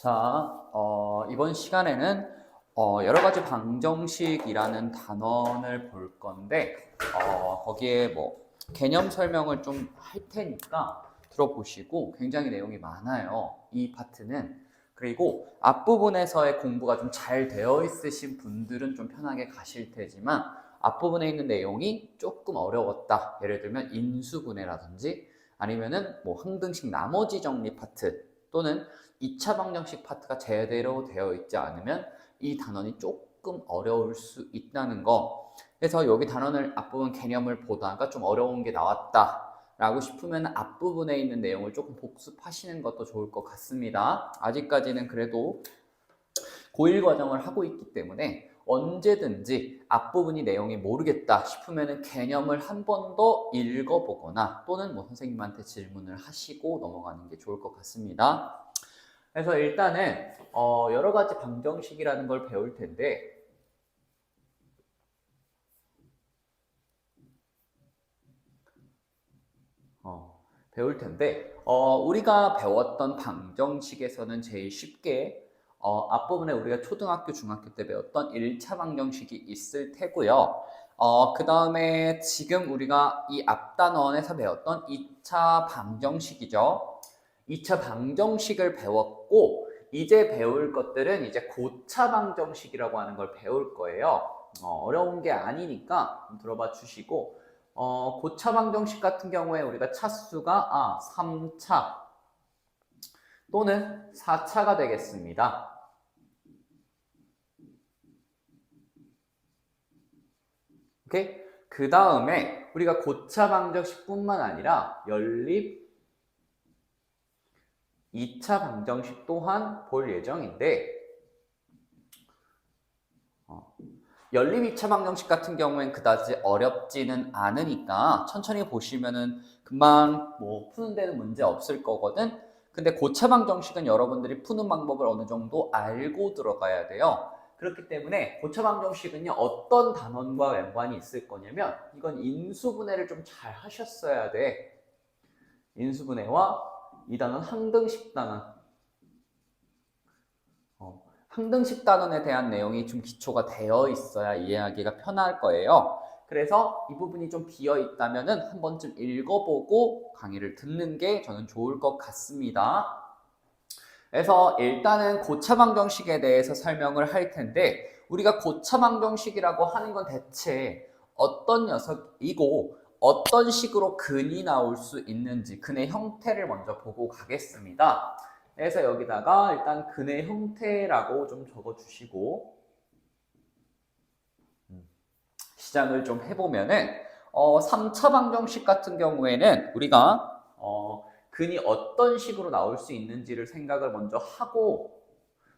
자, 이번 시간에는 여러 가지 방정식이라는 단원을 볼 건데, 거기에 뭐 개념 설명을 좀 할 테니까 들어보시고, 굉장히 내용이 많아요, 이 파트는. 그리고 앞부분에서의 공부가 좀 잘 되어 있으신 분들은 좀 편하게 가실 테지만, 앞부분에 있는 내용이 조금 어려웠다. 예를 들면 인수분해라든지 아니면은 뭐 항등식 나머지 정리 파트 또는 2차 방정식 파트가 제대로 되어 있지 않으면 이 단원이 조금 어려울 수 있다는 거. 그래서 여기 단원을 앞부분 개념을 보다가 좀 어려운 게 나왔다 라고 싶으면 앞부분에 있는 내용을 조금 복습하시는 것도 좋을 것 같습니다. 아직까지는 그래도 고1 과정을 하고 있기 때문에 언제든지 앞부분이 내용이 모르겠다 싶으면 개념을 한 번 더 읽어보거나 또는 뭐 선생님한테 질문을 하시고 넘어가는 게 좋을 것 같습니다. 그래서 일단은 여러 가지 방정식이라는 걸 배울 텐데, 우리가 배웠던 방정식에서는 제일 쉽게 앞부분에 우리가 초등학교, 중학교 때 배웠던 1차 방정식이 있을 테고요. 그 다음에 지금 우리가 이 앞단원에서 배웠던 2차 방정식이죠. 2차 방정식을 배웠고, 이제 배울 것들은 이제 고차 방정식이라고 하는 걸 배울 거예요. 어려운 게 아니니까 들어봐 주시고, 고차 방정식 같은 경우에 우리가 차수가 3차 또는 4차가 되겠습니다. 오케이? 그 다음에 우리가 고차 방정식뿐만 아니라 연립 2차 방정식 또한 볼 예정인데, 연립 2차 방정식 같은 경우엔 그다지 어렵지는 않으니까 천천히 보시면은 금방 뭐 푸는 데는 문제 없을 거거든. 근데 고차 방정식은 여러분들이 푸는 방법을 어느 정도 알고 들어가야 돼요. 그렇기 때문에 고차 방정식은요, 어떤 단원과 연관이 있을 거냐면, 이건 인수분해를 좀 잘 하셨어야 돼. 인수분해와 이 단원 항등식 단원. 항등식 단원에 대한 내용이 좀 기초가 되어 있어야 이해하기가 편할 거예요. 그래서 이 부분이 좀 비어 있다면은 한 번쯤 읽어보고 강의를 듣는 게 저는 좋을 것 같습니다. 그래서 일단은 고차 방정식에 대해서 설명을 할 텐데, 우리가 고차 방정식이라고 하는 건 대체 어떤 녀석이고 어떤 식으로 근이 나올 수 있는지 근의 형태를 먼저 보고 가겠습니다. 그래서 여기다가 일단 근의 형태라고 좀 적어주시고 시작을 좀 해보면은 3차 방정식 같은 경우에는 우리가 근이 어떤 식으로 나올 수 있는지를 생각을 먼저 하고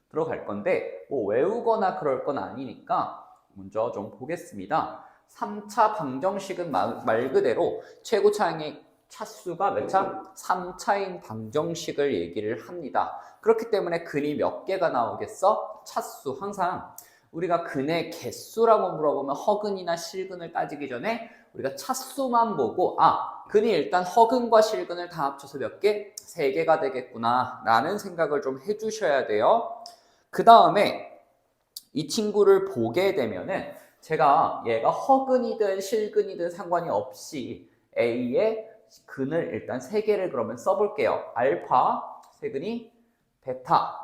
들어갈 건데, 뭐 외우거나 그럴 건 아니니까 먼저 좀 보겠습니다. 3차 방정식은 말 그대로 최고차항의 차수가 몇 차? 3차인 방정식을 얘기를 합니다. 그렇기 때문에 근이 몇 개가 나오겠어? 차수. 항상 우리가 근의 개수라고 물어보면 허근이나 실근을 따지기 전에 우리가 차수만 보고 근이 일단 허근과 실근을 다 합쳐서 몇 개? 3개가 되겠구나 라는 생각을 좀 해주셔야 돼요. 그 다음에 이 친구를 보게 되면은 제가 얘가 허근이든 실근이든 상관이 없이 A의 근을 일단 3개를 그러면 써볼게요. 알파, 세근이, 베타,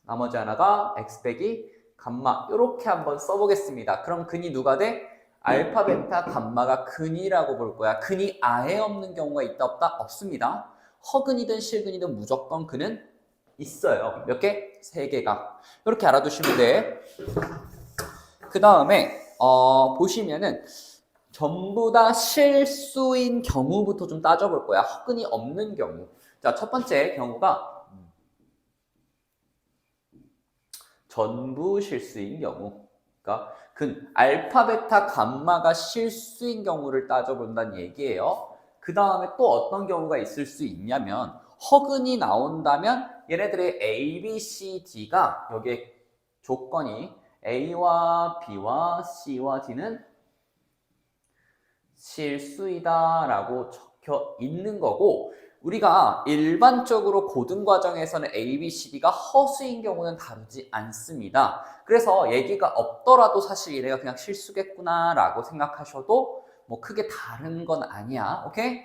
나머지 하나가 X 빼기 감마, 이렇게 한번 써보겠습니다. 그럼 근이 누가 돼? 알파, 베타, 감마가 근이라고 볼 거야. 근이 아예 없는 경우가 있다 없다? 없습니다. 허근이든 실근이든 무조건 근은 있어요. 몇 개? 3개가. 이렇게 알아두시면 돼. 그 다음에 보시면은 전부 다 실수인 경우부터 좀 따져볼 거야. 허근이 없는 경우. 자, 첫 번째 경우가 전부 실수인 경우. 그러니까 알파, 베타, 감마가 실수인 경우를 따져본다는 얘기예요. 그 다음에 또 어떤 경우가 있을 수 있냐면, 허근이 나온다면 얘네들의 A, B, C, D가 여기에 조건이 A와 B와 C와 D는 실수이다 라고 적혀 있는 거고, 우리가 일반적으로 고등과정에서는 A, B, C, D가 허수인 경우는 다루지 않습니다. 그래서 얘기가 없더라도 사실 얘네가 그냥 실수겠구나 라고 생각하셔도 뭐 크게 다른 건 아니야. 오케이?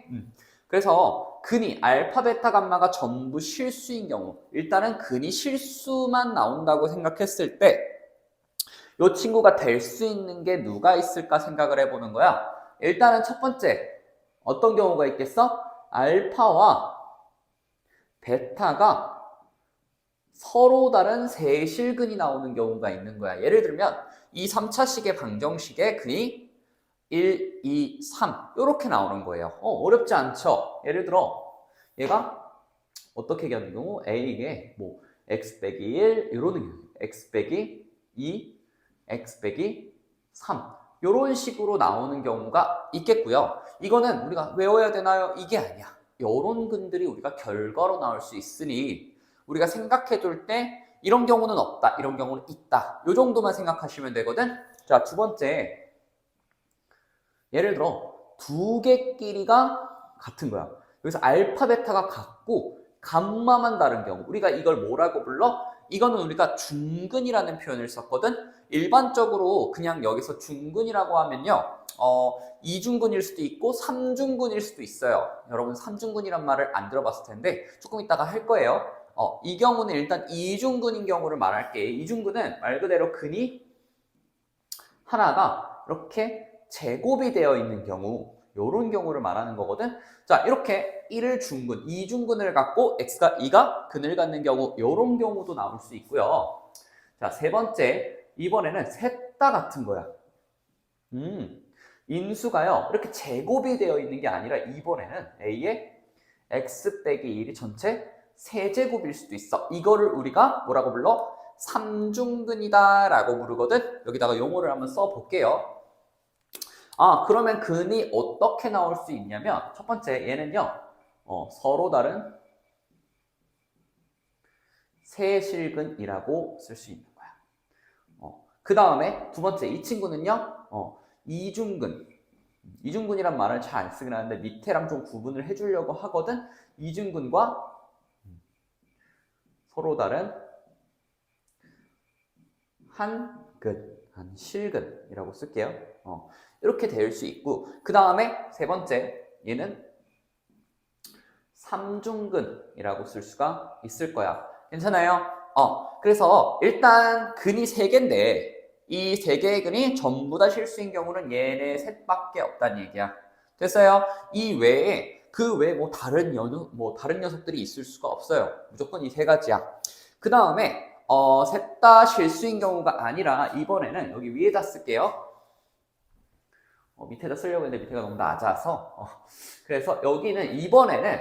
그래서 근이 알파, 베타, 감마가 전부 실수인 경우, 일단은 근이 실수만 나온다고 생각했을 때 이 친구가 될 수 있는 게 누가 있을까 생각을 해보는 거야. 일단은 첫 번째, 어떤 경우가 있겠어? 알파와 베타가 서로 다른 세실근이 나오는 경우가 있는 거야. 예를 들면 이 3차식의 방정식의 근이 1, 2, 3 이렇게 나오는 거예요. 어렵지 않죠? 예를 들어 얘가 어떻게 얘기하는 경우 A에 뭐 x 빼기 1 이런 의미, x 빼기 2, x 빼기 3 이런 식으로 나오는 경우가 있겠고요. 이거는 우리가 외워야 되나요? 이게 아니야. 이런 근들이 우리가 결과로 나올 수 있으니 우리가 생각해 둘 때 이런 경우는 없다, 이런 경우는 있다. 이 정도만 생각하시면 되거든. 자, 두 번째. 예를 들어 두 개끼리가 같은 거야. 여기서 알파, 베타가 같고 감마만 다른 경우. 우리가 이걸 뭐라고 불러? 이거는 우리가 중근이라는 표현을 썼거든. 일반적으로 그냥 여기서 중근이라고 하면요. 이중근일 수도 있고 삼중근일 수도 있어요. 여러분 삼중근이란 말을 안 들어봤을 텐데 조금 이따가 할 거예요. 이 경우는 일단 이중근인 경우를 말할게. 이중근은 말 그대로 근이 하나가 이렇게 제곱이 되어 있는 경우, 이런 경우를 말하는 거거든. 자, 이렇게 1을 중근, 2중근을 갖고 x가 2가 근을 갖는 경우, 이런 경우도 나올 수 있고요. 자, 세 번째, 이번에는 셋 다 같은 거야. 인수가요, 이렇게 제곱이 되어 있는 게 아니라 이번에는 a의 x 빼기 1이 전체 세제곱일 수도 있어. 이거를 우리가 뭐라고 불러? 삼중근이다 라고 부르거든. 여기다가 용어를 한번 써볼게요. 그러면 근이 어떻게 나올 수 있냐면 첫 번째 얘는요. 서로 다른 세실근이라고 쓸 수 있는 거야. 그 다음에 두 번째 이 친구는요. 이중근. 이중근이란 말을 잘 안 쓰긴 하는데 밑에랑 좀 구분을 해주려고 하거든. 이중근과 서로 다른 한실근이라고 쓸게요. 이렇게 될 수 있고, 그 다음에 세 번째 얘는 삼중근이라고 쓸 수가 있을 거야. 괜찮아요? 그래서 일단 근이 세 개인데 이 세 개의 근이 전부 다 실수인 경우는 얘네 셋밖에 없다는 얘기야. 됐어요? 이 외에 그 외에 뭐 다른 녀석들이 있을 수가 없어요. 무조건 이 세 가지야. 그 다음에 셋 다 실수인 경우가 아니라 이번에는 여기 위에다 쓸게요. 밑에다 쓰려고 했는데 밑에가 너무 낮아서 그래서 여기는 이번에는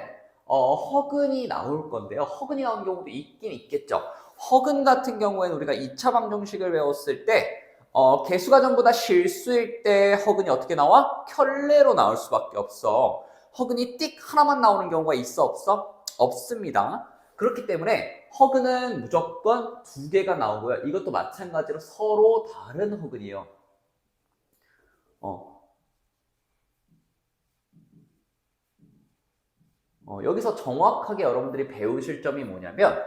허근이 나올 건데요. 허근이 나오는 경우도 있긴 있겠죠. 허근 같은 경우에는 우리가 2차 방정식을 배웠을 때 개수가 전부 다 실수일 때 허근이 어떻게 나와? 켤레로 나올 수밖에 없어. 허근이 띡 하나만 나오는 경우가 있어 없어? 없습니다. 그렇기 때문에 허근은 무조건 두 개가 나오고요. 이것도 마찬가지로 서로 다른 허근이에요. 여기서 정확하게 여러분들이 배우실 점이 뭐냐면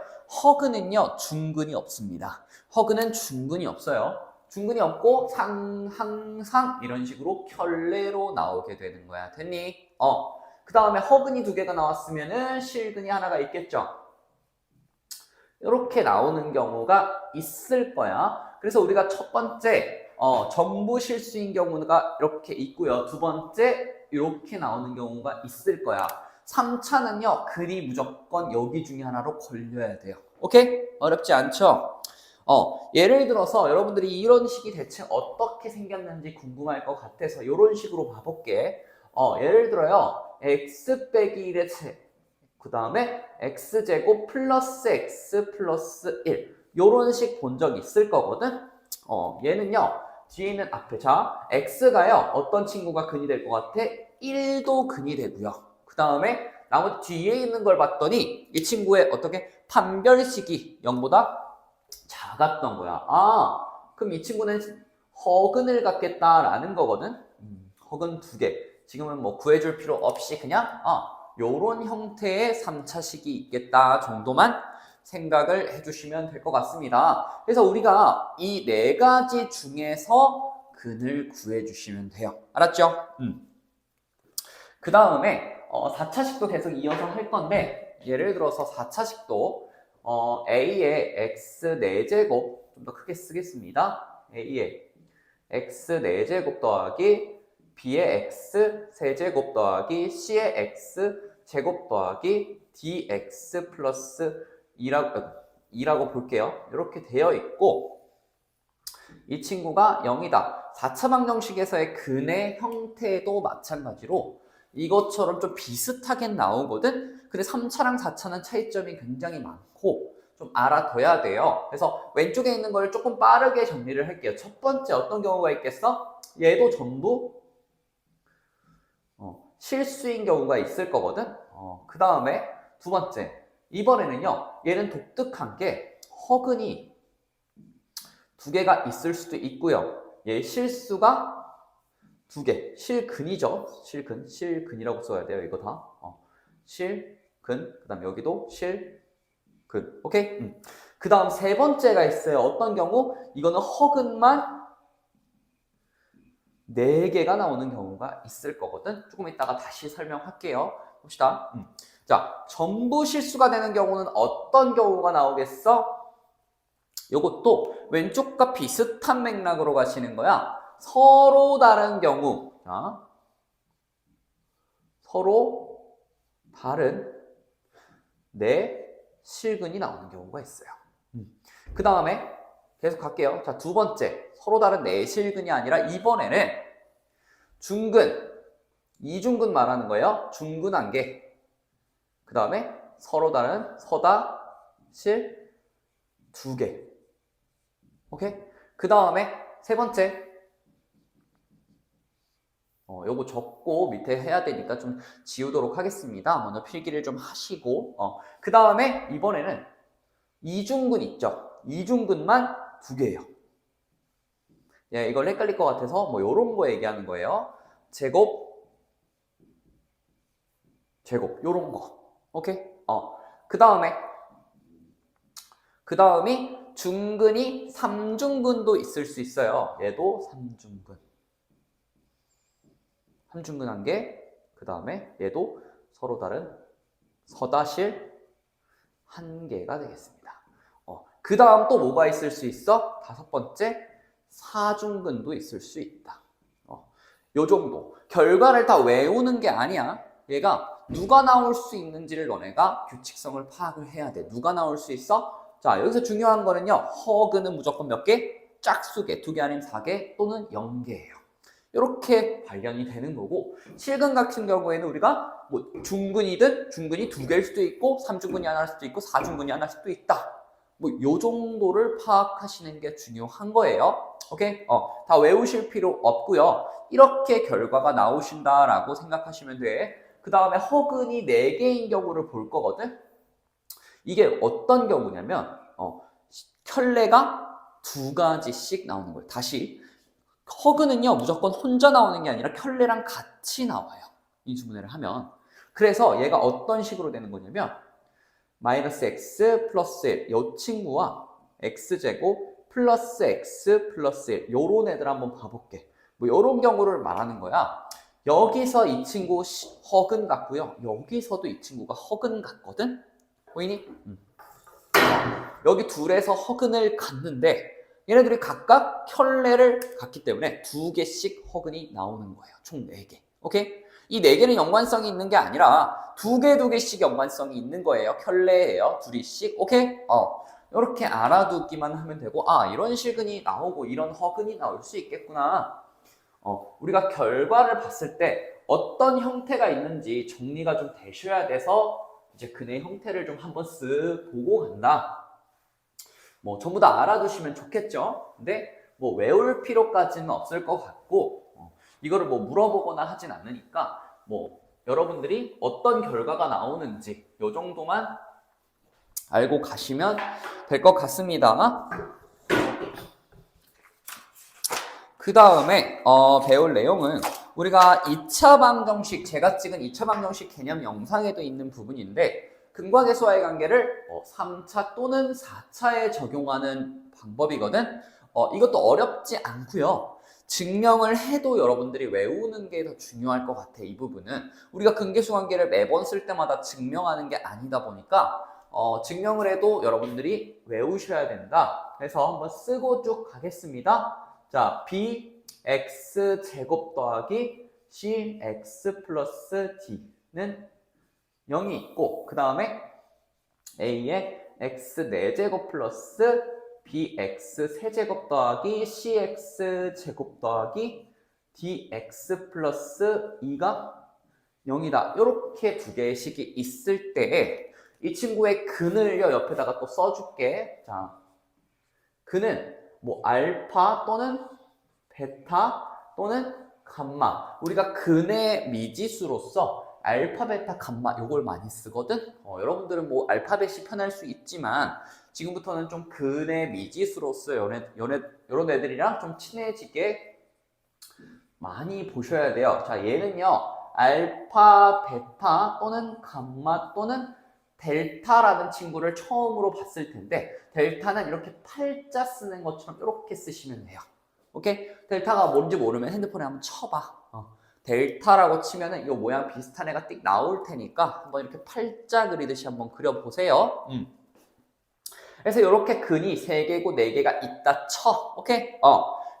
허근은요 중근이 없습니다. 허근은 중근이 없어요. 중근이 없고 항상 이런 식으로 켤레로 나오게 되는 거야. 됐니? 그 다음에 허근이 두 개가 나왔으면은 실근이 하나가 있겠죠. 이렇게 나오는 경우가 있을 거야. 그래서 우리가 첫 번째 전부 실수인 경우가 이렇게 있고요. 두 번째 이렇게 나오는 경우가 있을 거야. 3차는요, 근이 무조건 여기 중에 하나로 걸려야 돼요. 오케이? 어렵지 않죠? 예를 들어서 여러분들이 이런 식이 대체 어떻게 생겼는지 궁금할 것 같아서 이런 식으로 봐볼게. 예를 들어요, x 빼기 1의 그 다음에 x제곱 플러스 x 플러스 1 요런 식 본 적 있을 거거든. 얘는요, 뒤에 있는 앞에 자, x가요, 어떤 친구가 근이 될 것 같아? 1도 근이 되고요. 그 다음에 나머지 뒤에 있는 걸 봤더니 이 친구의 어떻게 판별식이 0보다 작았던 거야. 그럼 이 친구는 허근을 갖겠다라는 거거든. 허근 두 개. 지금은 뭐 구해줄 필요 없이 그냥 요런 형태의 3차식이 있겠다 정도만 생각을 해주시면 될 것 같습니다. 그래서 우리가 이 네 가지 중에서 근을 구해주시면 돼요. 알았죠? 그 다음에 4차식도 계속 이어서 할 건데 예를 들어서 4차식도 A의 x 4제곱 좀 더 크게 쓰겠습니다. A의 x 4제곱 더하기 B의 x 세제곱 더하기 C의 x 제곱 더하기 dx 플러스 2라고 볼게요. 이렇게 되어 있고 이 친구가 0이다. 4차 방정식에서의 근의 형태도 마찬가지로 이것처럼 좀 비슷하게 나오거든. 근데 3차랑 4차는 차이점이 굉장히 많고 좀 알아둬야 돼요. 그래서 왼쪽에 있는 걸 조금 빠르게 정리를 할게요. 첫 번째 어떤 경우가 있겠어? 얘도 전부 실수인 경우가 있을 거거든. 그 다음에 두 번째, 이번에는요 얘는 독특한 게 허근이 두 개가 있을 수도 있고요. 얘 실수가 두 개, 실근이죠. 실근이라고 써야 돼요. 이거 다. 실근, 그 다음에 여기도 실근. 오케이? 그 다음 세 번째가 있어요. 어떤 경우? 이거는 허근만 4개가 나오는 경우가 있을 거거든. 조금 이따가 다시 설명할게요. 봅시다. 자, 전부 실수가 되는 경우는 어떤 경우가 나오겠어? 요것도 왼쪽과 비슷한 맥락으로 가시는 거야. 서로 다른 경우. 자, 서로 다른 실근이 나오는 경우가 있어요. 그 다음에 계속 갈게요. 자, 두 번째. 서로 다른 실근이 아니라 이번에는 중근, 이중근 말하는 거예요. 중근한 개. 그 다음에 서로 다른 실 두 개. 오케이? 그 다음에 세 번째. 요거 적고 밑에 해야 되니까 좀 지우도록 하겠습니다. 먼저 필기를 좀 하시고. 그 다음에 이번에는 이중근 있죠? 이중근만 2개예요. 예, 이걸 헷갈릴 것 같아서 뭐 요런 거 얘기하는 거예요. 제곱, 요런 거. 오케이? 그 다음이 중근이 3중근도 있을 수 있어요. 얘도 3중근. 3중근 한 개. 그 다음에 얘도 서로 다른 서다실 한 개가 되겠습니다. 그 다음 또 뭐가 있을 수 있어? 다섯 번째, 4중근도 있을 수 있다. 요 정도. 결과를 다 외우는 게 아니야. 얘가 누가 나올 수 있는지를 너네가 규칙성을 파악을 해야 돼. 누가 나올 수 있어? 자, 여기서 중요한 거는요. 허근은 무조건 몇 개? 짝수개. 2개 아니면 4개 또는 0개예요. 이렇게 발견이 되는 거고, 실근 같은 경우에는 우리가 뭐 중근이든 중근이 2개일 수도 있고 3중근이 하나일 수도 있고 4중근이 하나일 수도 있다. 뭐 요 정도를 파악하시는 게 중요한 거예요. 오케이? 다 외우실 필요 없고요. 이렇게 결과가 나오신다라고 생각하시면 돼. 그 다음에 허근이 4개인 경우를 볼 거거든. 이게 어떤 경우냐면 켤레가 2가지씩 나오는 거예요. 다시 허근은요 무조건 혼자 나오는 게 아니라 켤레랑 같이 나와요. 인수분해를 하면. 그래서 얘가 어떤 식으로 되는 거냐면 마이너스 x 플러스 1 이 친구와 x제곱 플러스 x 플러스 1 요런 애들 한번 봐볼게. 뭐 요런 경우를 말하는 거야. 여기서 이 친구 허근 같고요. 여기서도 이 친구가 허근 같거든. 보이니? 여기 둘에서 허근을 갖는데 얘네들이 각각 켤레를 갖기 때문에 2개씩 허근이 나오는 거예요. 총 4개. 오케이? 이 4개는 연관성이 있는 게 아니라 2개씩 연관성이 있는 거예요. 켤레예요. 둘이씩. 오케이? 이렇게 알아두기만 하면 되고, 이런 실근이 나오고 이런 허근이 나올 수 있겠구나. 우리가 결과를 봤을 때 어떤 형태가 있는지 정리가 좀 되셔야 돼서 이제 근의 형태를 좀 한번 쓱 보고 간다. 뭐 전부 다 알아두시면 좋겠죠. 근데 뭐 외울 필요까지는 없을 것 같고 이거를 뭐 물어보거나 하진 않으니까 뭐 여러분들이 어떤 결과가 나오는지 요 정도만 알고 가시면 될 것 같습니다. 그 다음에 배울 내용은 우리가 2차 방정식, 제가 찍은 2차 방정식 개념 영상에도 있는 부분인데 근과 계수와의 관계를 3차 또는 4차에 적용하는 방법이거든. 이것도 어렵지 않고요. 증명을 해도 여러분들이 외우는 게 더 중요할 것 같아. 이 부분은 우리가 근계수 관계를 매번 쓸 때마다 증명하는 게 아니다 보니까 증명을 해도 여러분들이 외우셔야 된다. 그래서 한번 쓰고 쭉 가겠습니다. 자, bx 제곱 더하기 cx 플러스 d는 0이 있고 그 다음에 a의 x 4제곱 플러스 bx 세제곱 더하기 cx 제곱 더하기 dx 플러스 2가 0이다. 이렇게 두 개의 식이 있을 때 이 친구의 근을요 옆에다가 또 써줄게. 자, 근은 뭐 알파 또는 베타 또는 감마. 우리가 근의 미지수로서 알파, 베타, 감마 요걸 많이 쓰거든. 여러분들은 뭐 알파벳이 편할 수 있지만 지금부터는 좀 근의 미지수로서 요런 애들이랑 좀 친해지게 많이 보셔야 돼요. 자, 얘는요 알파, 베타 또는 감마 또는 델타라는 친구를 처음으로 봤을 텐데 델타는 이렇게 팔자 쓰는 것처럼 이렇게 쓰시면 돼요. 오케이? 델타가 뭔지 모르면 핸드폰에 한번 쳐봐. 델타라고 치면은 이 모양 비슷한 애가 띡 나올 테니까 한번 이렇게 팔자 그리듯이 한번 그려보세요. 그래서 이렇게 근이 3개고 4개가 있다 쳐. 오케이?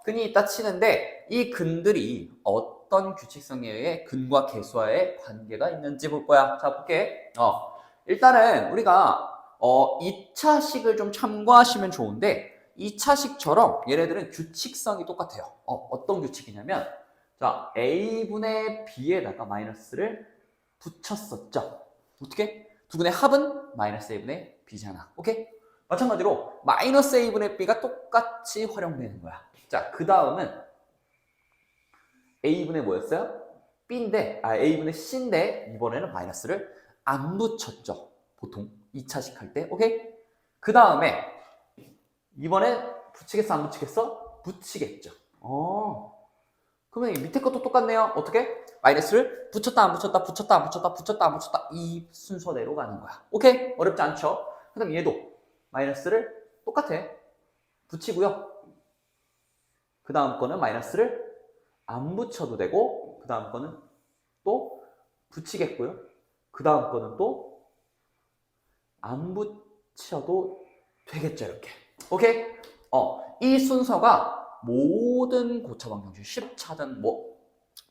근이 있다 치는데 이 근들이 어떤 규칙성에 의해 근과 계수와의 관계가 있는지 볼 거야. 자, 볼게. 일단은 우리가 2차식을 좀 참고하시면 좋은데 2차식처럼 얘네들은 규칙성이 똑같아요. 어떤 규칙이냐면 자, a분의 b에다가 마이너스를 붙였었죠. 어떻게? 두 분의 합은 마이너스 a분의 b잖아. 오케이? 마찬가지로 마이너스 a분의 b가 똑같이 활용되는 거야. 자, 그 다음은 a분의 뭐였어요? b인데, a분의 c인데 이번에는 마이너스를 안 붙였죠. 보통 2차식 할 때. 오케이? 그 다음에 이번엔 붙이겠어? 안 붙이겠어? 붙이겠죠. 그러면 밑에 것도 똑같네요. 어떻게? 마이너스를 붙였다 안 붙였다 붙였다 안 붙였다 붙였다 안 붙였다 이 순서대로 가는 거야. 오케이? 어렵지 않죠? 그 다음 얘도 마이너스를 똑같아. 붙이고요. 그 다음 거는 마이너스를 안 붙여도 되고 그 다음 거는 또 붙이겠고요. 그 다음 거는 또 안 붙여도 되겠죠. 이렇게. 오케이? 이 순서가 모든 고차 방정식 10차든 뭐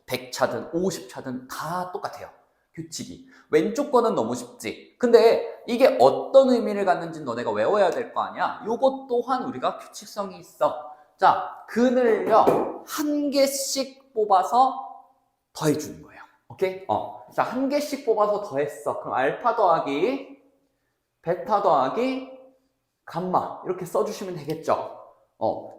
100차든 50차든 다 똑같아요. 규칙이. 왼쪽 거는 너무 쉽지. 근데 이게 어떤 의미를 갖는지 너네가 외워야 될 거 아니야? 요것 또한 우리가 규칙성이 있어. 자, 근을요 한 개씩 뽑아서 더해주는 거예요. 오케이? 자, 한 개씩 뽑아서 더했어. 그럼 알파 더하기 베타 더하기 감마 이렇게 써주시면 되겠죠.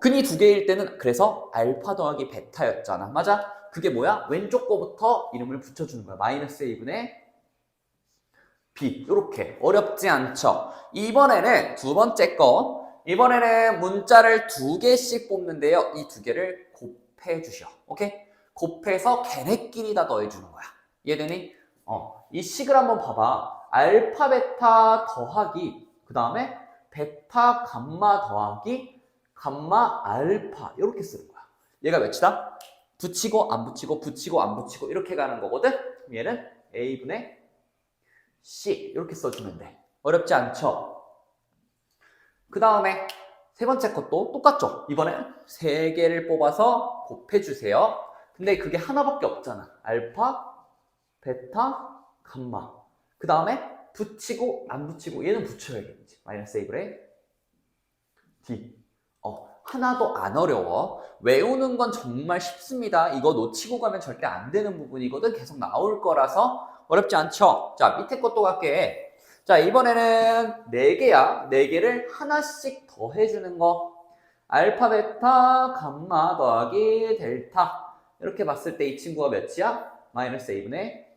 근이 두 개일 때는 그래서 알파 더하기 베타였잖아. 맞아? 그게 뭐야? 왼쪽 거부터 이름을 붙여주는 거야. 마이너스 a분의 b. 이렇게 어렵지 않죠? 이번에는 두 번째 거. 이번에는 문자를 2개씩 뽑는데요. 이 2개를 곱해 주셔. 오케이? 곱해서 걔네끼리 다 더해주는 거야. 이해되니? 이 식을 한번 봐봐. 알파 베타 더하기 그 다음에 베타 감마 더하기 감마 알파 이렇게 쓰는 거야. 얘가 몇이다? 붙이고 안 붙이고 붙이고 안 붙이고 이렇게 가는 거거든. 얘는 a분의 c 이렇게 써주면 돼. 어렵지 않죠? 그 다음에 세 번째 것도 똑같죠? 이번엔 3개를 뽑아서 곱해주세요. 근데 그게 하나밖에 없잖아. 알파, 베타, 감마. 그 다음에 붙이고 안 붙이고 얘는 붙여야겠지. 마이너스 a분의 d. 하나도 안 어려워. 외우는 건 정말 쉽습니다. 이거 놓치고 가면 절대 안 되는 부분이거든. 계속 나올 거라서 어렵지 않죠? 자, 밑에 것도 갈게. 자, 이번에는 4개야. 4개를 하나씩 더해주는 거. 알파, 베타, 감마 더하기 델타. 이렇게 봤을 때 이 친구가 몇이야? 마이너스 a분의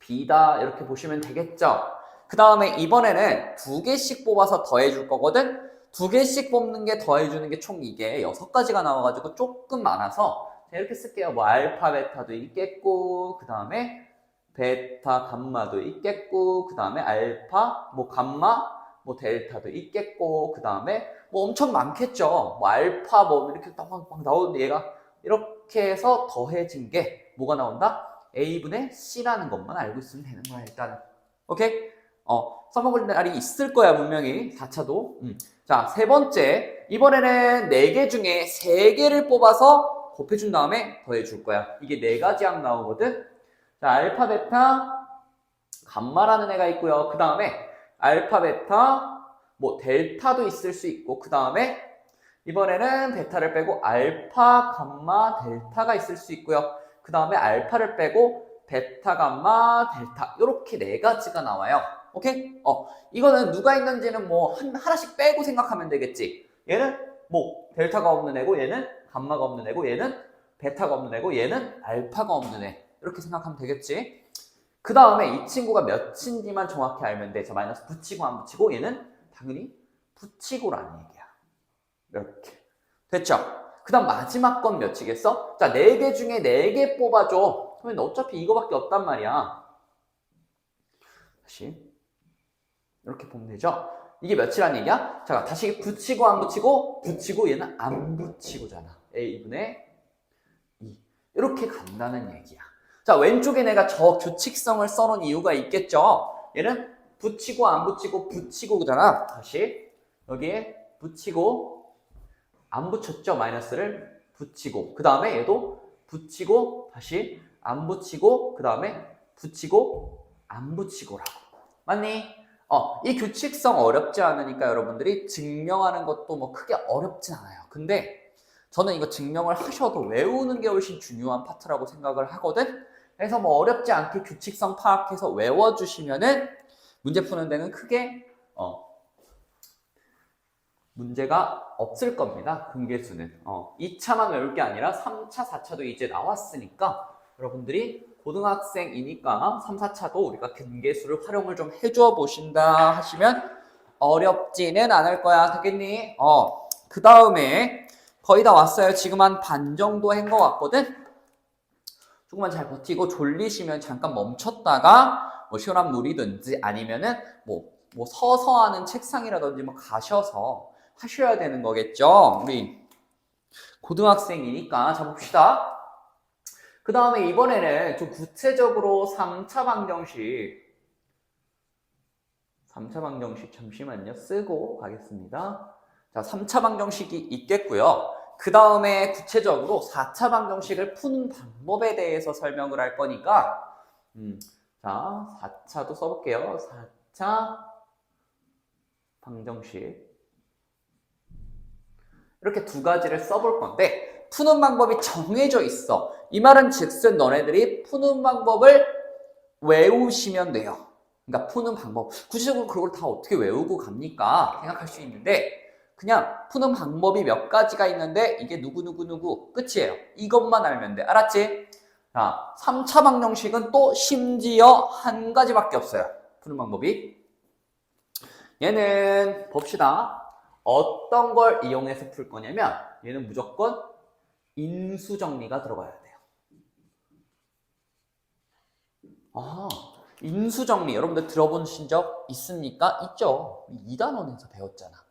b다. 이렇게 보시면 되겠죠? 그 다음에 이번에는 2개씩 뽑아서 더해줄 거거든? 2개씩 뽑는 게 더해주는 게 총 이게 6가지가 나와가지고 조금 많아서 이렇게 쓸게요. 뭐 알파 베타도 있겠고 그 다음에 베타 감마도 있겠고 그 다음에 알파 뭐 감마 뭐 델타도 있겠고 그 다음에 뭐 엄청 많겠죠. 뭐 알파 뭐 이렇게 막 나오는데 얘가 이렇게 해서 더해진 게 뭐가 나온다? A분의 C라는 것만 알고 있으면 되는 거야 일단은. 오케이? 써먹을 날이 있을 거야 분명히 4차도. 자, 세 번째, 이번에는 4개 중에 3개를 뽑아서 곱해준 다음에 더해줄 거야. 이게 4가지 항 나오거든. 자, 알파 베타 감마라는 애가 있고요. 그 다음에 알파 베타 뭐 델타도 있을 수 있고 그 다음에 이번에는 베타를 빼고 알파 감마 델타가 있을 수 있고요. 그 다음에 알파를 빼고 베타 감마 델타 이렇게 4가지가 나와요. 오케이? 이거는 누가 있는지는 뭐 하나씩 빼고 생각하면 되겠지. 얘는 뭐 델타가 없는 애고 얘는 감마가 없는 애고 얘는 베타가 없는 애고 얘는 알파가 없는 애 이렇게 생각하면 되겠지. 그 다음에 이 친구가 몇인지만 정확히 알면 돼. 자, 마이너스 붙이고 안 붙이고 얘는 당연히 붙이고라는 얘기야. 이렇게 됐죠? 그 다음 마지막 건 몇이겠어? 자, 4개 중에 4개 뽑아줘. 그러면 어차피 이거밖에 없단 말이야. 다시 이렇게 보면 되죠? 이게 몇이란 얘기야? 자, 다시 붙이고 안 붙이고 붙이고 얘는 안 붙이고잖아. A분의 2 이렇게 간다는 얘기야. 자, 왼쪽에 내가 저 규칙성을 써놓은 이유가 있겠죠? 얘는 붙이고 안 붙이고 붙이고잖아. 다시 여기에 붙이고 안 붙였죠? 마이너스를 붙이고 그 다음에 얘도 붙이고 다시 안 붙이고 그 다음에 붙이고 안 붙이고라고. 맞니? 이 규칙성 어렵지 않으니까 여러분들이 증명하는 것도 뭐 크게 어렵진 않아요. 근데 저는 이거 증명을 하셔도 외우는 게 훨씬 중요한 파트라고 생각을 하거든. 그래서 뭐 어렵지 않게 규칙성 파악해서 외워주시면은 문제 푸는 데는 크게 문제가 없을 겁니다. 근계수는 2차만 외울 게 아니라 3차, 4차도 이제 나왔으니까 여러분들이 고등학생이니까 3, 4차도 우리가 근계수를 활용을 좀 해줘 보신다 하시면 어렵지는 않을 거야. 되겠니? 그 다음에 거의 다 왔어요. 지금 한 반 정도 한 것 같거든? 조금만 잘 버티고 졸리시면 잠깐 멈췄다가 뭐 시원한 물이든지 아니면은 뭐 서서 하는 책상이라든지 뭐 가셔서 하셔야 되는 거겠죠. 우리 고등학생이니까 자 봅시다. 그 다음에 이번에는 좀 구체적으로 3차 방정식 잠시만요. 쓰고 가겠습니다. 자, 3차 방정식이 있겠고요. 그 다음에 구체적으로 4차 방정식을 푸는 방법에 대해서 설명을 할 거니까 자, 4차도 써볼게요. 4차 방정식 이렇게 2가지를 써볼 건데 푸는 방법이 정해져 있어. 이 말은 즉슨 너네들이 푸는 방법을 외우시면 돼요. 그러니까 푸는 방법. 구체적으로 그걸 다 어떻게 외우고 갑니까? 생각할 수 있는데 그냥 푸는 방법이 몇 가지가 있는데 이게 누구 끝이에요. 이것만 알면 돼. 알았지? 자, 3차 방정식은 또 심지어 1가지밖에 없어요. 푸는 방법이. 얘는 봅시다. 어떤 걸 이용해서 풀 거냐면 얘는 무조건 인수정리가 들어가야 돼요. 인수정리 여러분들 들어보신 적 있습니까? 있죠. 2단원에서 배웠잖아.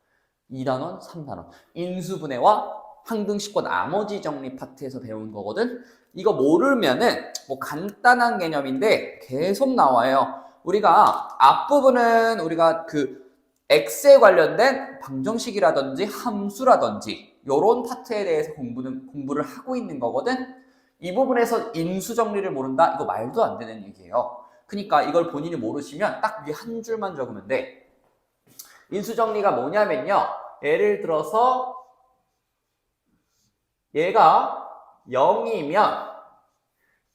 2단원, 3단원. 인수분해와 항등식과 나머지 정리 파트에서 배운 거거든. 이거 모르면은 뭐 간단한 개념인데 계속 나와요. 우리가 앞부분은 우리가 그 x에 관련된 방정식이라든지 함수라든지 이런 파트에 대해서 공부를 하고 있는 거거든. 이 부분에서 인수정리를 모른다? 이거 말도 안 되는 얘기예요. 그러니까 이걸 본인이 모르시면 딱 위에 한 줄만 적으면 돼. 인수정리가 뭐냐면요. 예를 들어서 얘가 0이면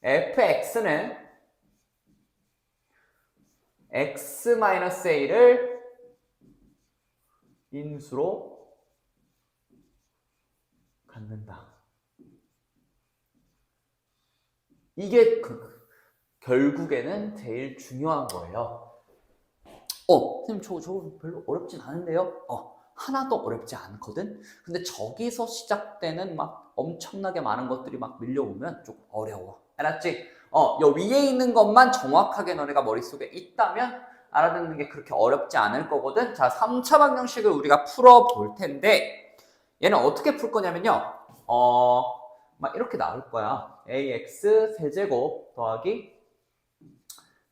fx는 x-a를 인수로 갖는다. 이게 결국에는 제일 중요한 거예요. 선생님 저 별로 어렵진 않은데요? 하나도 어렵지 않거든. 근데 저기서 시작되는 막 엄청나게 많은 것들이 막 밀려오면 좀 어려워. 알았지? 요 위에 있는 것만 정확하게 너네가 머릿속에 있다면 알아듣는 게 그렇게 어렵지 않을 거거든. 자, 3차 방정식을 우리가 풀어볼 텐데 얘는 어떻게 풀 거냐면요. 막 이렇게 나올 거야. ax 세제곱 더하기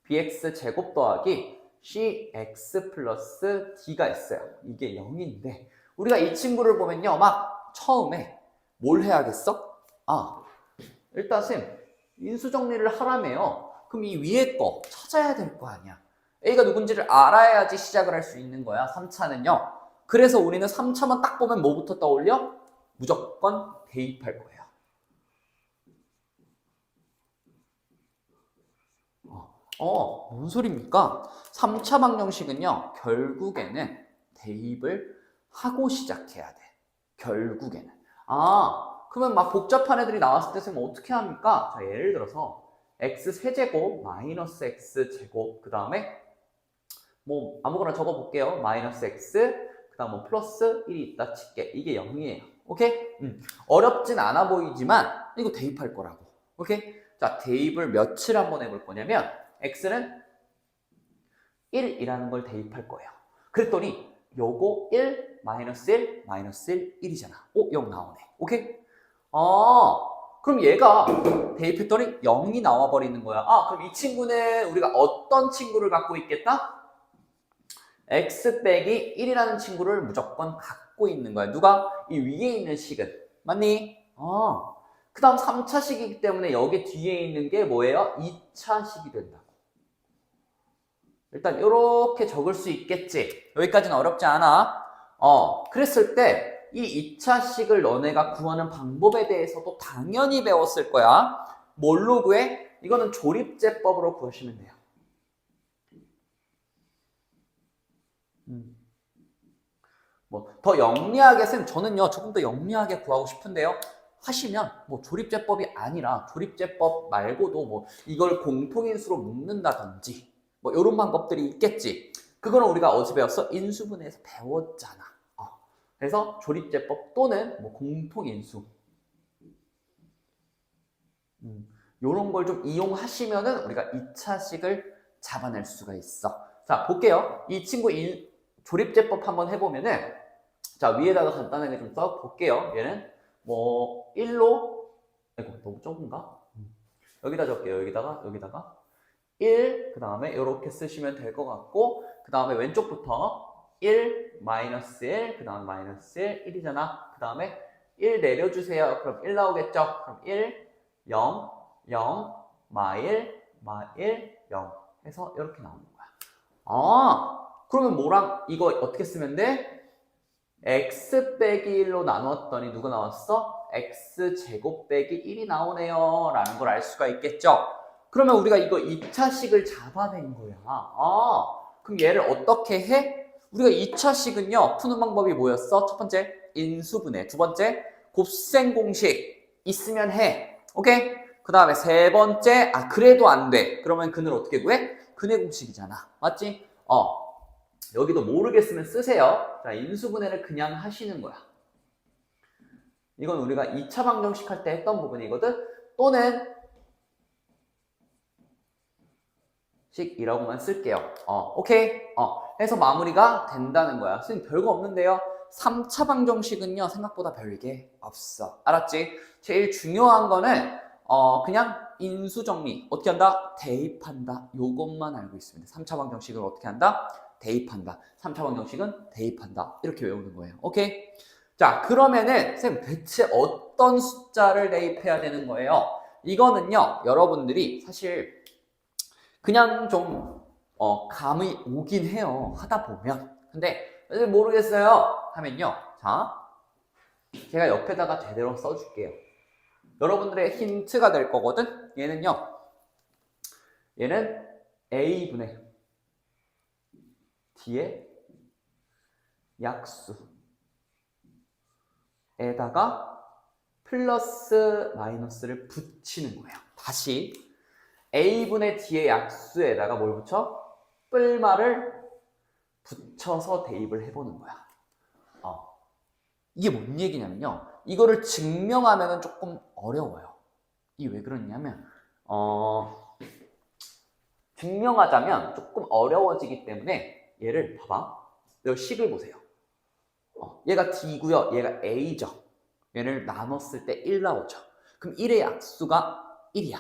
bx 제곱 더하기 cx 플러스 d가 있어요. 이게 0인데 우리가 이 친구를 보면요. 막 처음에 뭘 해야겠어? 일단 쌤 인수 정리를 하라며요. 그럼 이 위에 거 찾아야 될 거 아니야. A가 누군지를 알아야지 시작을 할 수 있는 거야. 3차는요. 그래서 우리는 3차만 딱 보면 뭐부터 떠올려? 무조건 대입할 거예요. 뭔 소리입니까? 3차 방정식은요, 결국에는 대입을 하고 시작해야 돼. 결국에는. 그러면 막 복잡한 애들이 나왔을 때 쌤 어떻게 합니까? 자, 예를 들어서 x 세제곱 마이너스 x 제곱 그 다음에 뭐 아무거나 적어볼게요. 마이너스 x 그 다음 뭐 플러스 1이 있다 칠게. 이게 0이에요. 오케이? 어렵진 않아 보이지만 이거 대입할 거라고. 오케이? 자, 대입을 며칠 한번 해볼 거냐면 x는 1이라는 걸 대입할 거예요. 그랬더니 요거 1, 마이너스 1, 마이너스 1, 1이잖아. 0 나오네. 오케이? 그럼 얘가 대입했더니 0이 나와버리는 거야. 그럼 이 친구는 우리가 어떤 친구를 갖고 있겠다? x 빼기 1이라는 친구를 무조건 갖고 있는 거야. 누가? 이 위에 있는 식은. 맞니? 그 다음 3차식이기 때문에 여기 뒤에 있는 게 뭐예요? 2차식이 된다고. 일단 이렇게 적을 수 있겠지. 여기까지는 어렵지 않아. 그랬을 때 이 2차식을 너네가 구하는 방법에 대해서도 당연히 배웠을 거야. 뭘로 구해? 이거는 조립제법으로 구하시면 돼요. 뭐 더 영리하게 쌤 저는요 조금 더 영리하게 구하고 싶은데요. 하시면 뭐 조립제법이 아니라 조립제법 말고도 뭐 이걸 공통인수로 묶는다든지 뭐 이런 방법들이 있겠지. 그거는 우리가 어디서 배웠어? 인수분해에서 배웠잖아. 그래서 조립제법 또는 뭐 공통인수 이런 걸 좀 이용하시면은 우리가 2차식을 잡아낼 수가 있어. 자, 볼게요. 이 친구 조립제법 한번 해보면은 자, 위에다가 간단하게 좀 써볼게요. 얘는 뭐 1로 아이고 너무 적은가? 여기다 적게요. 여기다가 1, 그 다음에 이렇게 쓰시면 될 것 같고 그 다음에 왼쪽부터 1, 마이너스 1, 그 다음 마이너스 1, 1이잖아. 그 다음에 1 내려주세요. 그럼 1 나오겠죠? 그럼 1, 0, 0, 마1, 0 해서 이렇게 나오는 거야. 그러면 뭐랑 이거 어떻게 쓰면 돼? x 빼기 1로 나눴더니 누가 나왔어? x제곱 빼기 1이 나오네요 라는 걸 알 수가 있겠죠? 그러면 우리가 이거 2차식을 잡아낸 거야. 그럼 얘를 어떻게 해? 우리가 2차식은요 푸는 방법이 뭐였어? 첫 번째 인수분해, 두 번째 곱셈 공식 있으면 해. 오케이? 그 다음에 세 번째 그래도 안 돼. 그러면 근을 어떻게 구해? 근의 공식이잖아. 맞지? 여기도 모르겠으면 쓰세요. 자, 인수분해를 그냥 하시는 거야. 이건 우리가 2차 방정식 할 때 했던 부분이거든. 또는 식이라고만 쓸게요. 오케이? 해서 마무리가 된다는 거야. 선생님 별거 없는데요. 3차 방정식은요 생각보다 별게 없어. 알았지? 제일 중요한 거는 그냥 인수정리 어떻게 한다? 대입한다. 요것만 알고 있으면 돼. 3차 방정식을 어떻게 한다? 대입한다. 3차 방정식은 대입한다. 이렇게 외우는 거예요. 오케이? 자, 그러면은 쌤 대체 어떤 숫자를 대입해야 되는 거예요? 이거는요 여러분들이 사실 그냥 좀 감이 오긴 해요. 하다 보면. 근데 모르겠어요 하면요. 자, 제가 옆에다가 제대로 써줄게요. 여러분들의 힌트가 될 거거든. 얘는요. 얘는 A분의 D의 약수에다가 플러스 마이너스를 붙이는 거예요. 다시 A분의 D의 약수에다가 뭘 붙여? 뿔말을 붙여서 대입을 해보는 거야. 이게 뭔 얘기냐면요. 이거를 증명하면 조금 어려워요. 이게 왜 그러냐면 증명하자면 조금 어려워지기 때문에 얘를 봐봐. 여기 식을 보세요. 얘가 D고요. 얘가 A죠. 얘를 나눴을 때 1 나오죠. 그럼 1의 약수가 1이야.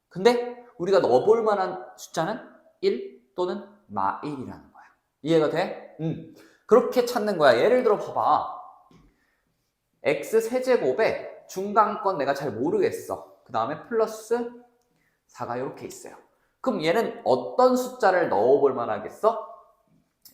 근데 우리가 넣어볼 만한 숫자는 1 또는 -1이라는 거야. 이해가 돼? 그렇게 찾는 거야. 예를 들어 봐봐. x 세제곱에 중간건 내가 잘 모르겠어. 그 다음에 플러스 4가 이렇게 있어요. 그럼 얘는 어떤 숫자를 넣어볼 만하겠어?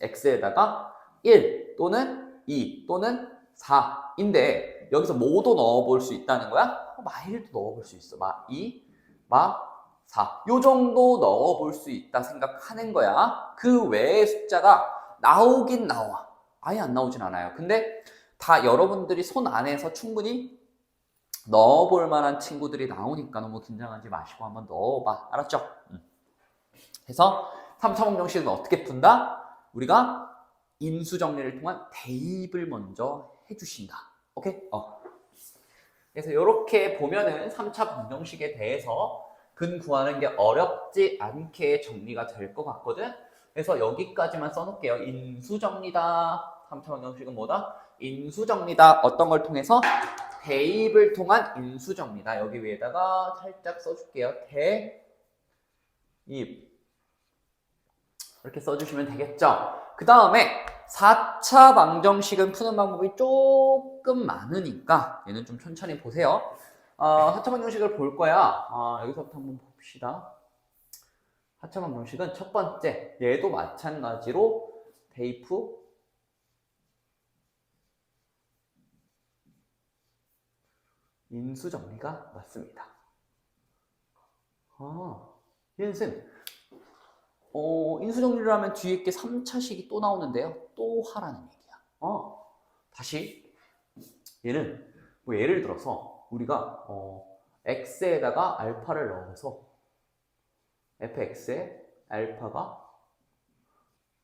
x에다가 1 또는 2 또는 4인데 여기서 뭐도 넣어볼 수 있다는 거야? -1도 넣어볼 수 있어. -2, -4 요 정도 넣어볼 수 있다 생각하는 거야. 그 외의 숫자가 나오긴 나와. 아예 안 나오진 않아요. 근데 다 여러분들이 손 안에서 충분히 넣어볼 만한 친구들이 나오니까 너무 긴장하지 마시고 한번 넣어봐. 알았죠? 그래서 3차 방정식은 어떻게 푼다? 우리가 인수 정리를 통한 대입을 먼저 해주신다. 오케이? 그래서 이렇게 보면은 3차 방정식에 대해서 근 구하는 게 어렵지 않게 정리가 될 것 같거든? 그래서 여기까지만 써놓을게요. 인수정리다. 3차 방정식은 뭐다? 인수정리다. 어떤 걸 통해서? 대입을 통한 인수정리다. 여기 위에다가 살짝 써줄게요. 대입. 이렇게 써주시면 되겠죠? 그 다음에 4차 방정식은 푸는 방법이 조금 많으니까 얘는 좀 천천히 보세요. 4차 방정식을 볼 거야. 여기서부터 한번 봅시다. 4차 방정식은 첫 번째, 얘도 마찬가지로 대입 후 인수정리가 맞습니다. 얘는 쌤, 인수정리를 하면 뒤에 게 3차식이 또 나오는데요. 또 하라는 얘기야. 다시 얘는 뭐 예를 들어서 우리가 x에다가 알파를 넣어서 fx에 알파가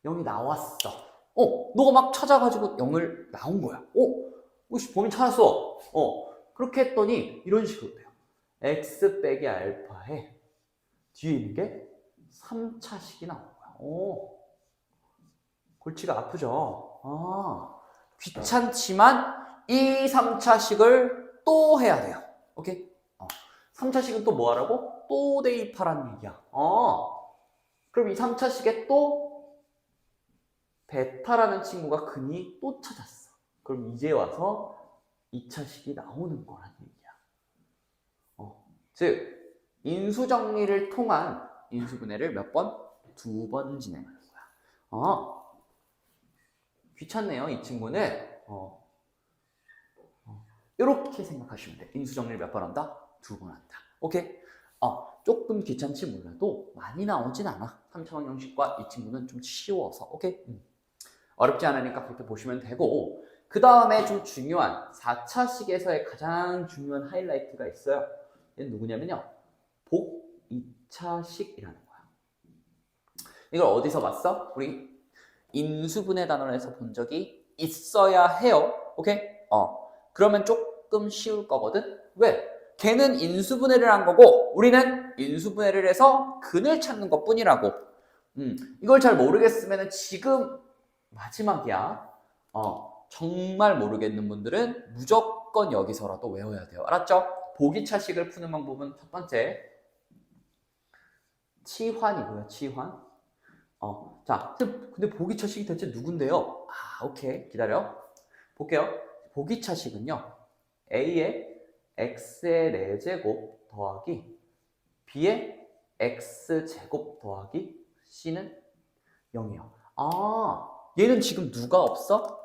0이 나왔어. 너가 막 찾아가지고 0을 나온 거야. 혹시 범인 찾았어. 그렇게 했더니 이런 식으로 돼요. x 빼기 알파에 뒤에 있는 게 3차식이 나오는 거야. 골치가 아프죠? 귀찮지만 이 3차식을 또 해야 돼요. 오케이? 3차식은 또 뭐 하라고? 또 대입하라는 얘기야. 그럼 이 3차식에 또 베타라는 친구가 근이 또 찾았어. 그럼 이제 와서 2차식이 나오는 거란 얘기야. 즉 인수정리를 통한 인수분해를 몇 번? 2번 진행하는 거야. 귀찮네요, 이 친구는. 이렇게 생각하시면 돼. 인수정리를 몇 번 한다? 2번 한다. 오케이? 조금 귀찮지 몰라도 많이 나오진 않아. 3차 방정식과 이 친구는 좀 쉬워서. 오케이? 어렵지 않으니까 그렇게 보시면 되고, 그 다음에 좀 중요한 4차식에서의 가장 중요한 하이라이트가 있어요. 얘는 누구냐면요. 복 2차식이라는 거야. 이걸 어디서 봤어? 우리 인수분해 단원에서 본 적이 있어야 해요. 오케이? 그러면 조금 쉬울 거거든? 왜? 걔는 인수분해를 한 거고 우리는 인수분해를 해서 근을 찾는 것 뿐이라고. 이걸 잘 모르겠으면 지금 마지막이야. 정말 모르겠는 분들은 무조건 여기서라도 외워야 돼요. 알았죠? 보기차식을 푸는 방법은 첫 번째 치환이고요. 치환. 자, 근데 보기차식이 대체 누군데요? 오케이. 기다려. 볼게요. 보기차식은요. A의 X의 4제곱 더하기 B의 X제곱 더하기 C는 0이요. 얘는 지금 누가 없어?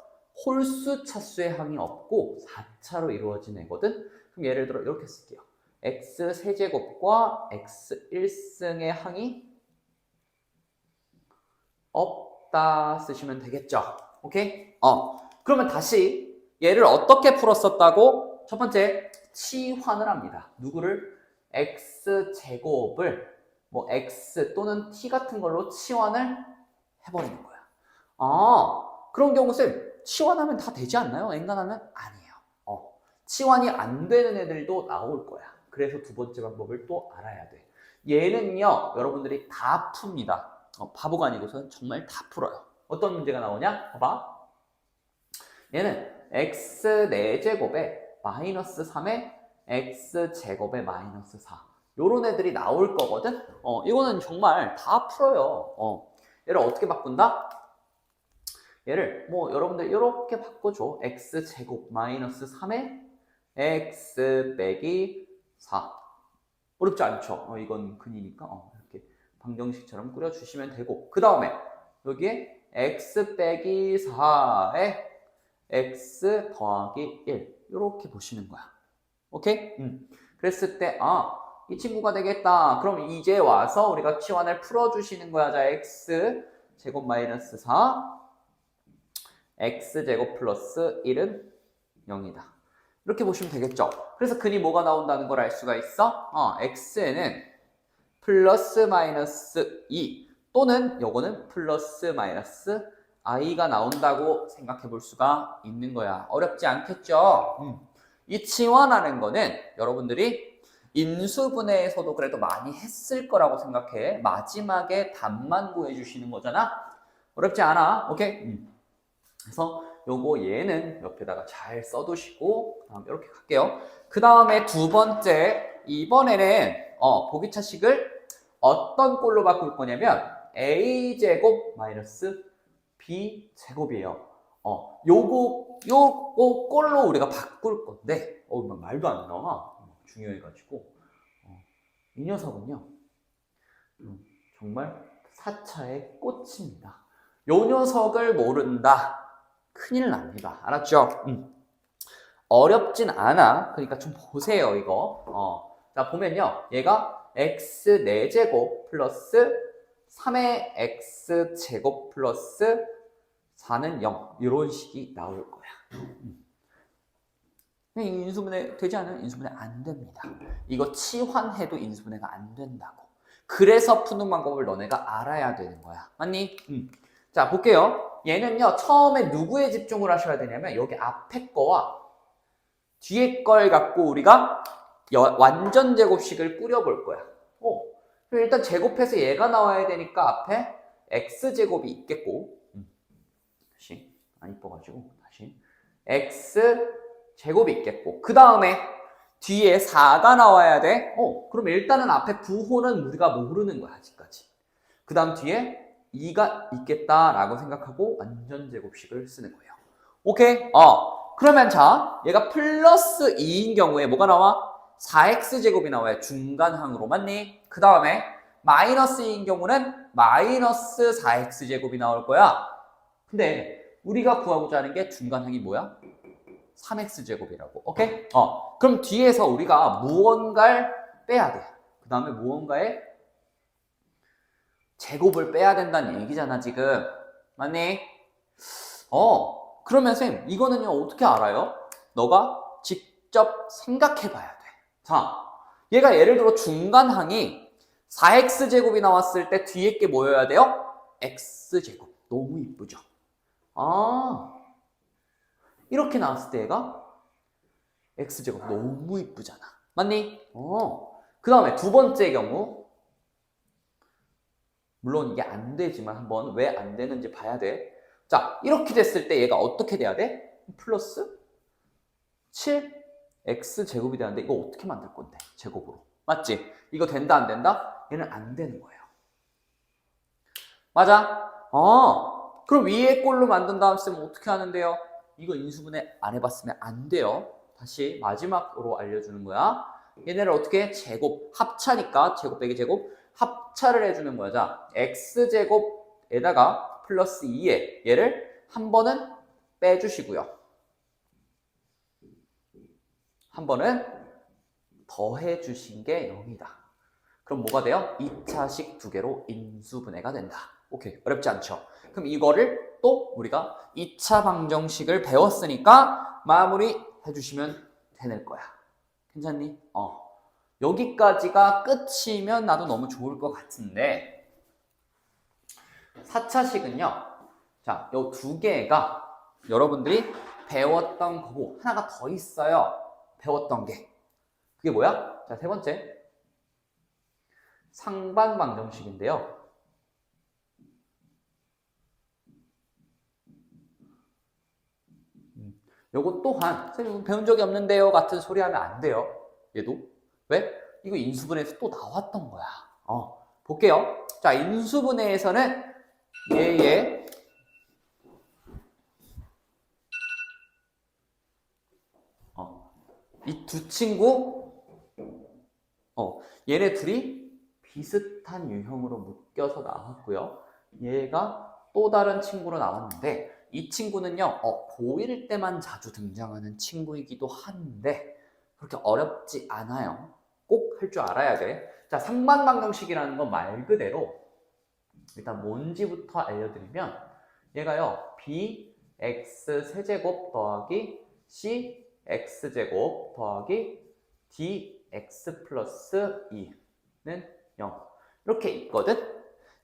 홀수 차수의 항이 없고 4차로 이루어진 애거든? 그럼 예를 들어 이렇게 쓸게요. X 세제곱과 X 1승의 항이 없다 쓰시면 되겠죠. 오케이? 그러면 다시 얘를 어떻게 풀었었다고? 첫 번째, 치환을 합니다. 누구를? X제곱을 뭐 X 또는 T 같은 걸로 치환을 해버리는 거야. 그런 경우 쌤, 치환하면 다 되지 않나요? 엔간하면? 아니에요. 치환이 안 되는 애들도 나올 거야. 그래서 두 번째 방법을 또 알아야 돼. 얘는요, 여러분들이 다 풉니다. 바보가 아니고서는 정말 다 풀어요. 어떤 문제가 나오냐? 봐봐. 얘는 x 4제곱에 마이너스 3에 x제곱에 마이너스 4. 요런 애들이 나올 거거든? 이거는 정말 다 풀어요. 얘를 어떻게 바꾼다? 얘를 뭐 여러분들 이렇게 바꿔줘. x제곱 마이너스 3에 x 빼기 4. 어렵지 않죠? 이건 근이니까 이렇게 방정식처럼 꾸려주시면 되고, 그 다음에 여기에 x 빼기 4에 x 더하기 1 이렇게 보시는 거야. 오케이? 그랬을 때 이 친구가 되겠다. 그럼 이제 와서 우리가 치환을 풀어주시는 거야. 자, x 제곱 마이너스 4 x 제곱 플러스 1은 0이다. 이렇게 보시면 되겠죠. 그래서 근이 뭐가 나온다는 걸 알 수가 있어. x에는 플러스 마이너스 2 또는 요거는 플러스 마이너스 i가 나온다고 생각해 볼 수가 있는 거야. 어렵지 않겠죠? 이 치환하는 거는 여러분들이 인수분해에서도 그래도 많이 했을 거라고 생각해. 마지막에 답만 구해주시는 거잖아. 어렵지 않아. 오케이? 그래서 요거 얘는 옆에다가 잘 써두시고 이렇게 갈게요. 그 다음에 두 번째, 이번에는 보기차식을 어떤 꼴로 바꿀 거냐면 a제곱 마이너스 b제곱이에요. 요거 꼴로 우리가 바꿀 건데 말도 안 나와. 중요해가지고 이 녀석은요 정말 4차의 꽃입니다. 요 녀석을 모른다. 큰일 납니다. 알았죠? 어렵진 않아. 그러니까 좀 보세요, 이거. 자, 보면요. 얘가 x 4제곱 플러스 3의 x제곱 플러스 4는 0. 이런 식이 나올 거야. 인수분해 되지 않으면 인수분해 안 됩니다. 이거 치환해도 인수분해가 안 된다고. 그래서 푸는 방법을 너네가 알아야 되는 거야. 맞니? 자, 볼게요. 얘는요, 처음에 누구에 집중을 하셔야 되냐면, 여기 앞에 거와 뒤에 걸 갖고 우리가 완전 제곱식을 꾸려볼 거야. 그럼 일단 제곱해서 얘가 나와야 되니까 앞에 x제곱이 있겠고, 다시, 안 이뻐가지고, 다시. x제곱이 있겠고, 그 다음에 뒤에 4가 나와야 돼. 그럼 일단은 앞에 부호는 우리가 모르는 거야, 아직까지. 그 다음 뒤에 2가 있겠다라고 생각하고 완전 제곱식을 쓰는 거예요. 오케이? 그러면 자, 얘가 플러스 2인 경우에 뭐가 나와? 4x제곱이 나와요. 중간항으로. 맞니? 그 다음에 마이너스 2인 경우는 마이너스 4x제곱이 나올 거야. 근데 우리가 구하고자 하는 게 중간항이 뭐야? 3x제곱이라고. 오케이? 그럼 뒤에서 우리가 무언가를 빼야 돼. 그 다음에 무언가의 제곱을 빼야 된다는 얘기잖아, 지금. 맞니? 그러면 쌤, 이거는요, 어떻게 알아요? 너가 직접 생각해 봐야 돼. 자, 얘가 예를 들어 중간항이 4x제곱이 나왔을 때 뒤에 게 뭐여야 돼요? x제곱. 너무 이쁘죠? 이렇게 나왔을 때 얘가 x제곱. 너무 이쁘잖아. 맞니? 그 다음에 두 번째 경우, 물론 이게 안 되지만 한번 왜 안 되는지 봐야 돼. 자, 이렇게 됐을 때 얘가 어떻게 돼야 돼? 플러스 7x제곱이 되는데 이거 어떻게 만들 건데? 제곱으로. 맞지? 이거 된다 안 된다? 얘는 안 되는 거예요. 맞아? 그럼 위에 꼴로 만든 다음 쌤은 어떻게 하는데요? 이거 인수분해 안 해봤으면 안 돼요. 다시 마지막으로 알려주는 거야. 얘네를 어떻게 해? 제곱. 합차니까 제곱 빼기 제곱. 합차를 해주는 거야. 자, x제곱에다가 플러스 2에 얘를 한 번은 빼주시고요. 한 번은 더해주신 게 0이다. 그럼 뭐가 돼요? 2차식 두 개로 인수분해가 된다. 오케이, 어렵지 않죠? 그럼 이거를 또 우리가 2차 방정식을 배웠으니까 마무리 해주시면 되는 거야. 괜찮니? 여기까지가 끝이면 나도 너무 좋을 것 같은데 4차식은요. 자, 요 두 개가 여러분들이 배웠던 거고 하나가 더 있어요. 배웠던 게 그게 뭐야? 자, 세 번째 상반 방정식인데요. 요것 또한 선생님 배운 적이 없는데요 같은 소리 하면 안 돼요. 얘도 왜? 이거 인수분해에서 또 나왔던 거야. 볼게요. 자, 인수분해에서는 얘의 이 두 친구 얘네 둘이 비슷한 유형으로 묶여서 나왔고요. 얘가 또 다른 친구로 나왔는데 이 친구는요 고1 때만 자주 등장하는 친구이기도 한데 그렇게 어렵지 않아요. 꼭 할 줄 알아야 돼. 자, 상반방정식이라는 건 말 그대로 일단 뭔지부터 알려드리면 얘가요 bx 세제곱 더하기 cx 제곱 더하기 dx 플러스 2는 0 이렇게 있거든.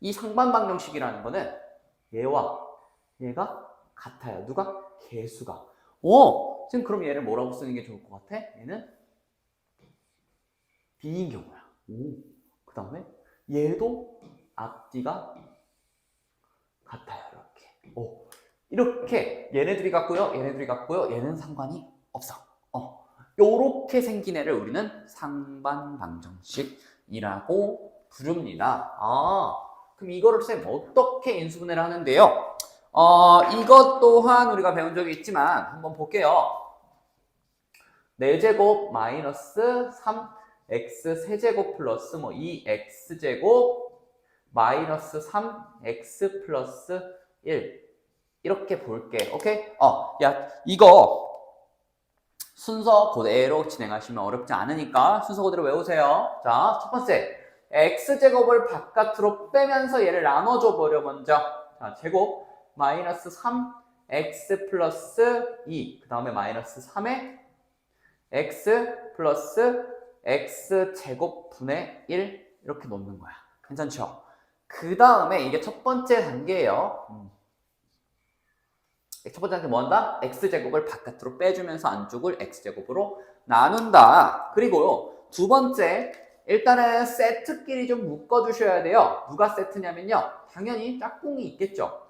이 상반방정식이라는 거는 얘와 얘가 같아요. 누가? 개수가. 지금 그럼 얘를 뭐라고 쓰는 게 좋을 것 같아? 얘는 b인 경우야. 그 다음에 얘도 앞뒤가 같아요. 이렇게 얘네들이 같고요. 얘네들이 같고요. 얘는 상관이 없어. 요렇게 생긴 애를 우리는 상반방정식이라고 부릅니다. 그럼 이거를 쌤 어떻게 인수분해를 하는데요? 이것 또한 우리가 배운 적이 있지만 한번 볼게요. 4제곱 마이너스 3x 세제곱 플러스 2x제곱 마이너스 3x 플러스 1 이렇게 볼게. 오케이? 야, 이거 순서 그대로 진행하시면 어렵지 않으니까 순서 그대로 외우세요. 자, 첫 번째 x제곱을 바깥으로 빼면서 얘를 나눠줘 버려 먼저. 자, 제곱 마이너스 3x 플러스 2 그 다음에 마이너스 3에 x 플러스 x제곱 분의 1 이렇게 놓는 거야. 괜찮죠? 그 다음에 이게 첫 번째 단계예요. 첫 번째 단계 뭐 한다? x제곱을 바깥으로 빼주면서 안쪽을 x제곱으로 나눈다. 그리고요 두 번째 일단은 세트끼리 좀 묶어주셔야 돼요. 누가 세트냐면요 당연히 짝꿍이 있겠죠.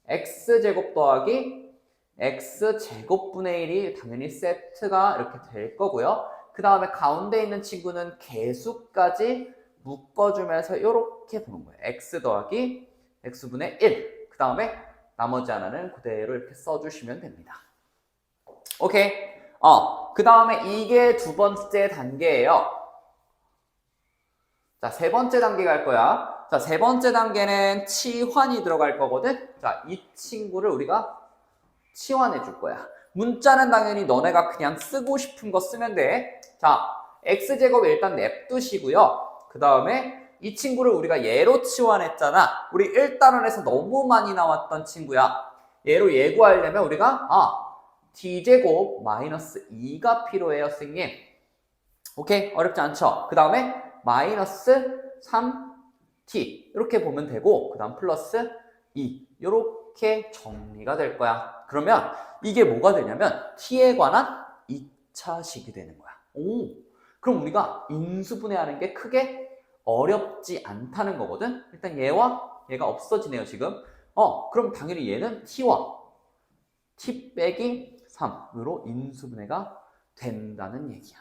x제곱 더하기 x제곱분의 1이 당연히 세트가 이렇게 될 거고요. 그 다음에 가운데 있는 친구는 개수까지 묶어주면서 이렇게 보는 거예요. x 더하기 x분의 1. 그 다음에 나머지 하나는 그대로 이렇게 써주시면 됩니다. 오케이. 그 다음에 이게 두 번째 단계예요. 자, 세 번째 단계 갈 거야. 자, 세 번째 단계는 치환이 들어갈 거거든. 자, 이 친구를 우리가 치환해 줄 거야. 문자는 당연히 너네가 그냥 쓰고 싶은 거 쓰면 돼. 자, x제곱 일단 냅두시고요. 그 다음에 이 친구를 우리가 얘로 치환했잖아. 우리 1단원에서 너무 많이 나왔던 친구야. 얘로 예구하려면 우리가 d제곱 마이너스 2가 필요해요, 선생님. 오케이? 어렵지 않죠? 그 다음에 마이너스 3t 이렇게 보면 되고 그 다음 플러스 2 이렇게 정리가 될 거야. 그러면 이게 뭐가 되냐면 t에 관한 2차식이 되는 거야. 그럼 우리가 인수분해하는 게 크게 어렵지 않다는 거거든. 일단 얘와 얘가 없어지네요 지금. 그럼 당연히 얘는 t와 t 빼기 3으로 인수분해가 된다는 얘기야.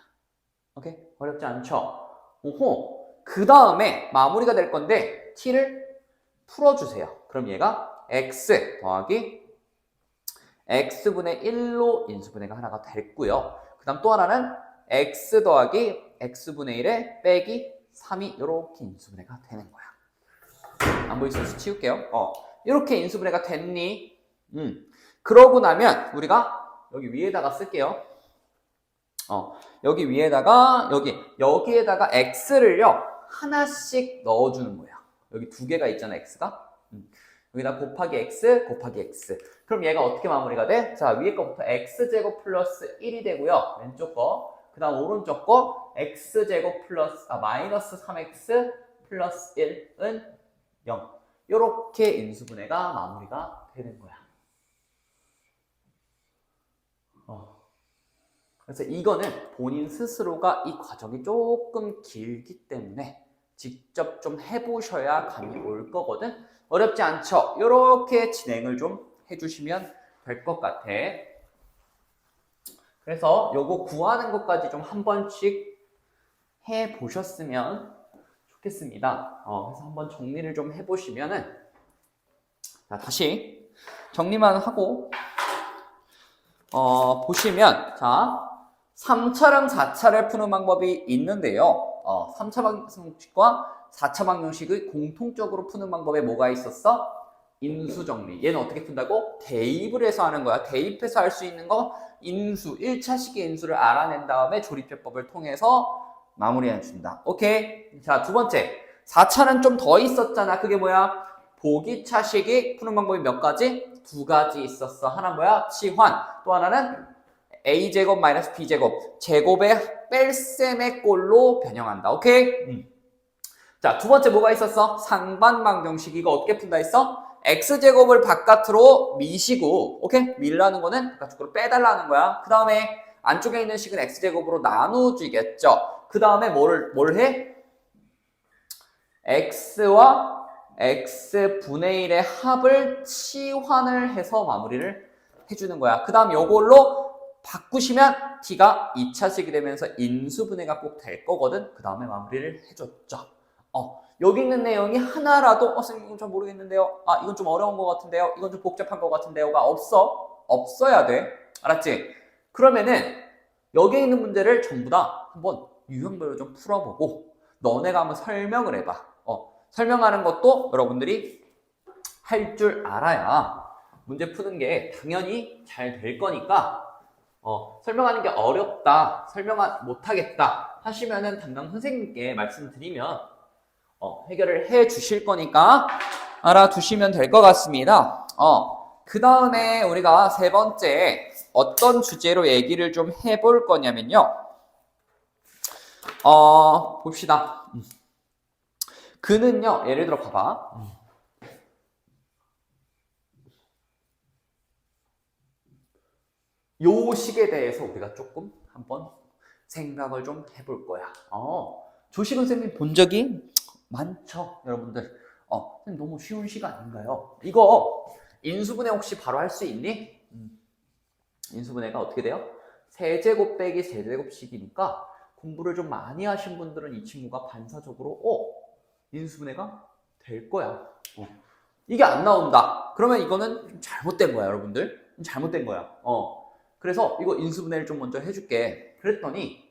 오케이? 어렵지 않죠? 그 다음에 마무리가 될 건데 t를 풀어주세요. 그럼 얘가 x 더하기 x분의 1로 인수분해가 하나가 됐고요. 그 다음 또 하나는 x 더하기 x분의 1에 빼기 3이 이렇게 인수분해가 되는 거야. 안 보이셔서 치울게요. 이렇게 인수분해가 됐니? 그러고 나면 우리가 여기 위에다가 쓸게요. 여기 위에다가 여기에다가 x를요 하나씩 넣어주는 거야. 여기 두 개가 있잖아 x가. 여기다 곱하기 x 곱하기 x. 그럼 얘가 어떻게 마무리가 돼? 자, 위에 거부터 x제곱 플러스 1이 되고요. 왼쪽 거. 그 다음 오른쪽 거 x제곱 플러스 마이너스 3x 플러스 1은 0. 요렇게 인수분해가 마무리가 되는 거야. 그래서 이거는 본인 스스로가 이 과정이 조금 길기 때문에 직접 좀 해보셔야 감이 올 거거든. 어렵지 않죠? 이렇게 진행을 좀 해주시면 될 것 같아. 그래서 요거 구하는 것까지 좀 한 번씩 해보셨으면 좋겠습니다. 그래서 한번 정리를 좀 해보시면은, 자, 다시 정리만 하고 보시면, 자, 3차랑 4차를 푸는 방법이 있는데요. 3차 방정식과 4차 방정식의 공통적으로 푸는 방법에 뭐가 있었어? 인수정리. 얘는 어떻게 푼다고? 대입을 해서 하는 거야. 대입해서 할 수 있는 거 인수, 1차식의 인수를 알아낸 다음에 조립해법을 통해서 마무리해준다. 오케이? 자, 두 번째. 4차는 좀 더 있었잖아. 그게 뭐야? 보기차식이 푸는 방법이 몇 가지? 두 가지 있었어. 하나는 뭐야? 치환. 또 하나는 a제곱 마이너스 b제곱. 제곱의 뺄셈의 꼴로 변형한다. 오케이? 자, 두 번째 뭐가 있었어? 상반방정식. 이거 어떻게 푼다 했어? x제곱을 바깥으로 미시고, 오케이? 밀라는 거는 바깥쪽으로 빼달라는 거야. 그 다음에 안쪽에 있는 식은 x제곱으로 나누어지겠죠. 그 다음에 뭘 해? x와 x분의 1의 합을 치환을 해서 마무리를 해주는 거야. 그 다음 요걸로 바꾸시면 t가 2차식이 되면서 인수분해가 꼭 될 거거든. 그 다음에 마무리를 해줬죠. 여기 있는 내용이 하나라도 선생님 이건 잘 모르겠는데요. 이건 좀 어려운 것 같은데요. 이건 좀 복잡한 것 같은데요가 없어야 돼. 알았지? 그러면은 여기에 있는 문제를 전부 다 한번 유형별로 좀 풀어보고 너네가 한번 설명을 해봐. 설명하는 것도 여러분들이 할 줄 알아야 문제 푸는 게 당연히 잘 될 거니까 설명하는 게 어렵다, 설명 못하겠다 하시면은 담당 선생님께 말씀드리면 해결을 해 주실 거니까 알아두시면 될 것 같습니다. 그 다음에 우리가 세 번째 어떤 주제로 얘기를 좀 해볼 거냐면요. 봅시다. 그는요, 예를 들어 봐봐. 요 식에 대해서 우리가 조금 한번 생각을 좀 해볼 거야. 조식은 선생님 본 적이 많죠, 여러분들. 선생님 너무 쉬운 식 아닌가요? 이거 인수분해 혹시 바로 할 수 있니? 인수분해가 어떻게 돼요? 세제곱 빼기 세제곱식이니까 공부를 좀 많이 하신 분들은 이 친구가 반사적으로 인수분해가 될 거야. 이게 안 나온다. 그러면 이거는 좀 잘못된 거야, 여러분들. 잘못된 거야. 그래서 이거 인수분해를 좀 먼저 해줄게. 그랬더니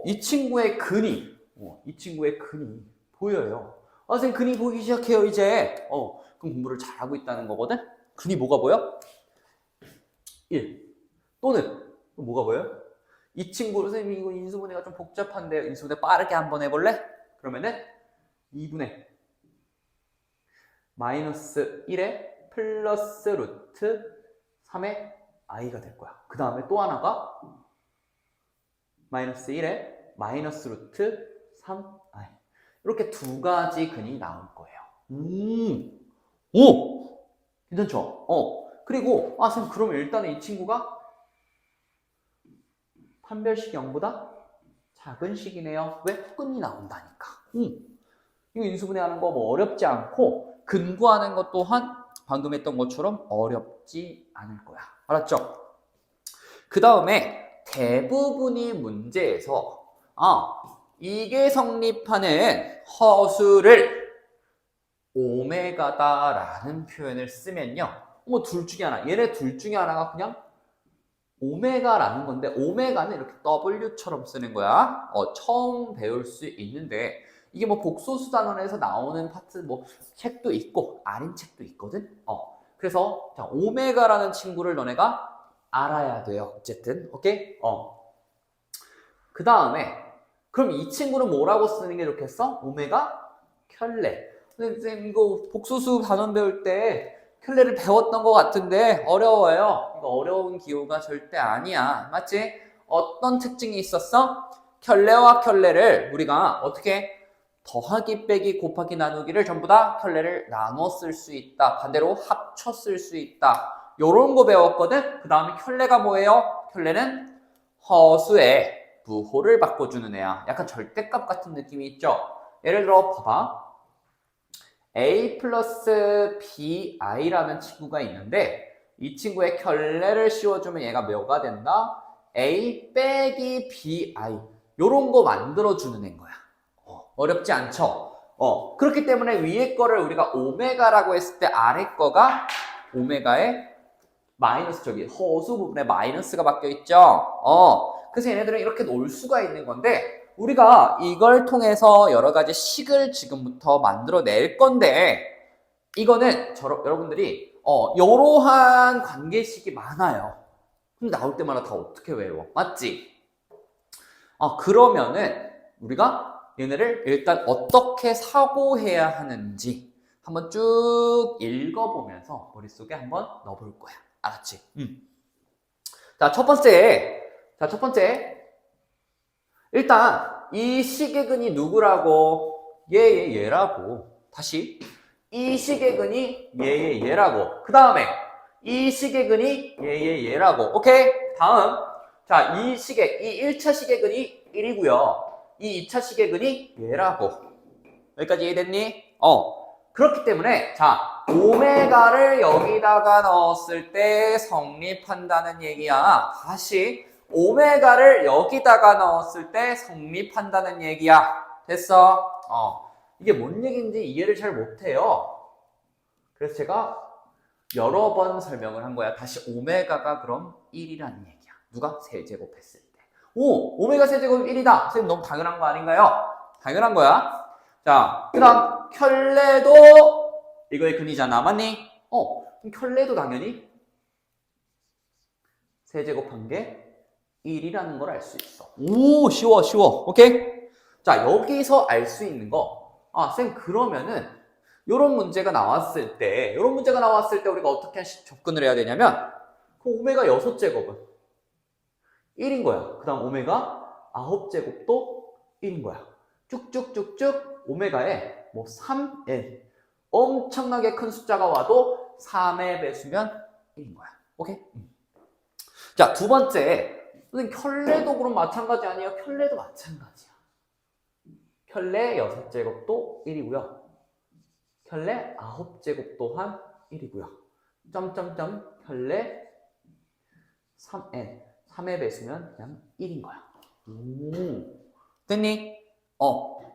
이 친구의 근이 보여요. 선생님 근이 보이기 시작해요 이제. 그럼 공부를 잘하고 있다는 거거든. 근이 뭐가 보여? 1 또는 뭐가 보여요? 이 친구 선생님 이거 인수분해가 좀 복잡한데요. 인수분해 빠르게 한번 해볼래? 그러면은 2분의 마이너스 1에 플러스 루트 3의 i가 될 거야. 그 다음에 또 하나가 마이너스 1에 마이너스 루트 3i. 이렇게 두 가지 근이 나올 거예요. 오! 괜찮죠? 그리고 선생님 그러면 일단은 이 친구가 판별식이 0보다 작은 식이네요. 왜? 근이 나온다니까. 이거 인수분해하는 거 뭐 어렵지 않고 근구하는 것 또한 방금 했던 것처럼 어렵지 않을 거야. 알았죠? 그 다음에 대부분이 문제에서 이게 성립하는 허수를 오메가다라는 표현을 쓰면요. 둘 중에 하나. 얘네 둘 중에 하나가 그냥 오메가라는 건데 오메가는 이렇게 W처럼 쓰는 거야. 처음 배울 수 있는데 이게 뭐 복소수단원에서 나오는 파트 뭐 책도 있고 아닌 책도 있거든. 그래서 자, 오메가라는 친구를 너네가 알아야 돼요. 어쨌든 오케이? 그 다음에 그럼 이 친구는 뭐라고 쓰는 게 좋겠어? 오메가 켤레. 선생님 이거 복소수 단원 배울 때 켤레를 배웠던 것 같은데 어려워요. 이거 어려운 기호가 절대 아니야. 맞지? 어떤 특징이 있었어? 켤레와 켤레를 우리가 어떻게 더하기 빼기 곱하기 나누기를 전부 다 켤레를 나눠 쓸 수 있다. 반대로 합쳐 쓸 수 있다. 요런 거 배웠거든? 그 다음에 켤레가 뭐예요? 켤레는 허수의 부호를 바꿔주는 애야. 약간 절대값 같은 느낌이 있죠? 예를 들어 봐봐. a 플러스 bi라는 친구가 있는데 이 친구의 결례를 씌워주면 얘가 뭐가 된다? a 빼기 bi 요런 거 만들어주는 애인 거야. 어렵지 않죠? 그렇기 때문에 위에 거를 우리가 오메가라고 했을 때 아래 거가 오메가의 마이너스 허수 부분에 마이너스가 바뀌어 있죠? 그래서 얘네들은 이렇게 놓을 수가 있는 건데 우리가 이걸 통해서 여러 가지 식을 지금부터 만들어낼 건데 이거는 여러분들이 이러한 관계식이 많아요. 근데 나올 때마다 다 어떻게 외워? 맞지? 그러면은 우리가 얘네를 일단 어떻게 사고해야 하는지 한번 쭉 읽어보면서 머릿속에 한번 넣어볼 거야. 알았지? 자, 첫 번째. 일단 이 식의 근이 누구라고? 얘라고. 다시 이 식의 근이 얘라고. 그 다음에 이 식의 근이 얘라고. 오케이? 다음 자, 이 1차 식의 근이 1이고요. 이 2차 식의 근이 얘라고. 여기까지 이해됐니? 그렇기 때문에 자, 오메가를 여기다가 넣었을 때 성립한다는 얘기야. 다시 오메가를 여기다가 넣었을 때 성립한다는 얘기야. 됐어? 이게 뭔 얘기인지 이해를 잘 못해요. 그래서 제가 여러 번 설명을 한 거야. 다시 오메가가 그럼 1이라는 얘기야. 누가? 세제곱했을 때. 오메가 세제곱 1이다. 선생님 너무 당연한 거 아닌가요? 당연한 거야. 자, 그 다음 켤레도 이거의 근이잖아. 맞니? 그럼 켤레도 당연히 세제곱한 게 1이라는 걸 알 수 있어. 쉬워. 오케이? 자, 여기서 알 수 있는 거. 쌤, 그러면은, 요런 문제가 나왔을 때 우리가 어떻게 접근을 해야 되냐면, 그 오메가 6제곱은 1인 거야. 그 다음 오메가 9제곱도 1인 거야. 쭉쭉쭉쭉 오메가에 3n. 엄청나게 큰 숫자가 와도 3의 배수면 1인 거야. 오케이? 자, 두 번째. 선생님, 켤레도 그럼 마찬가지 아니에요? 켤레도 마찬가지야. 켤레 6제곱 도 1이고요. 켤레 9제곱 또한 1이고요. 점점점 켤레 3n. 3의 배수면 그냥 1인 거야. 됐니?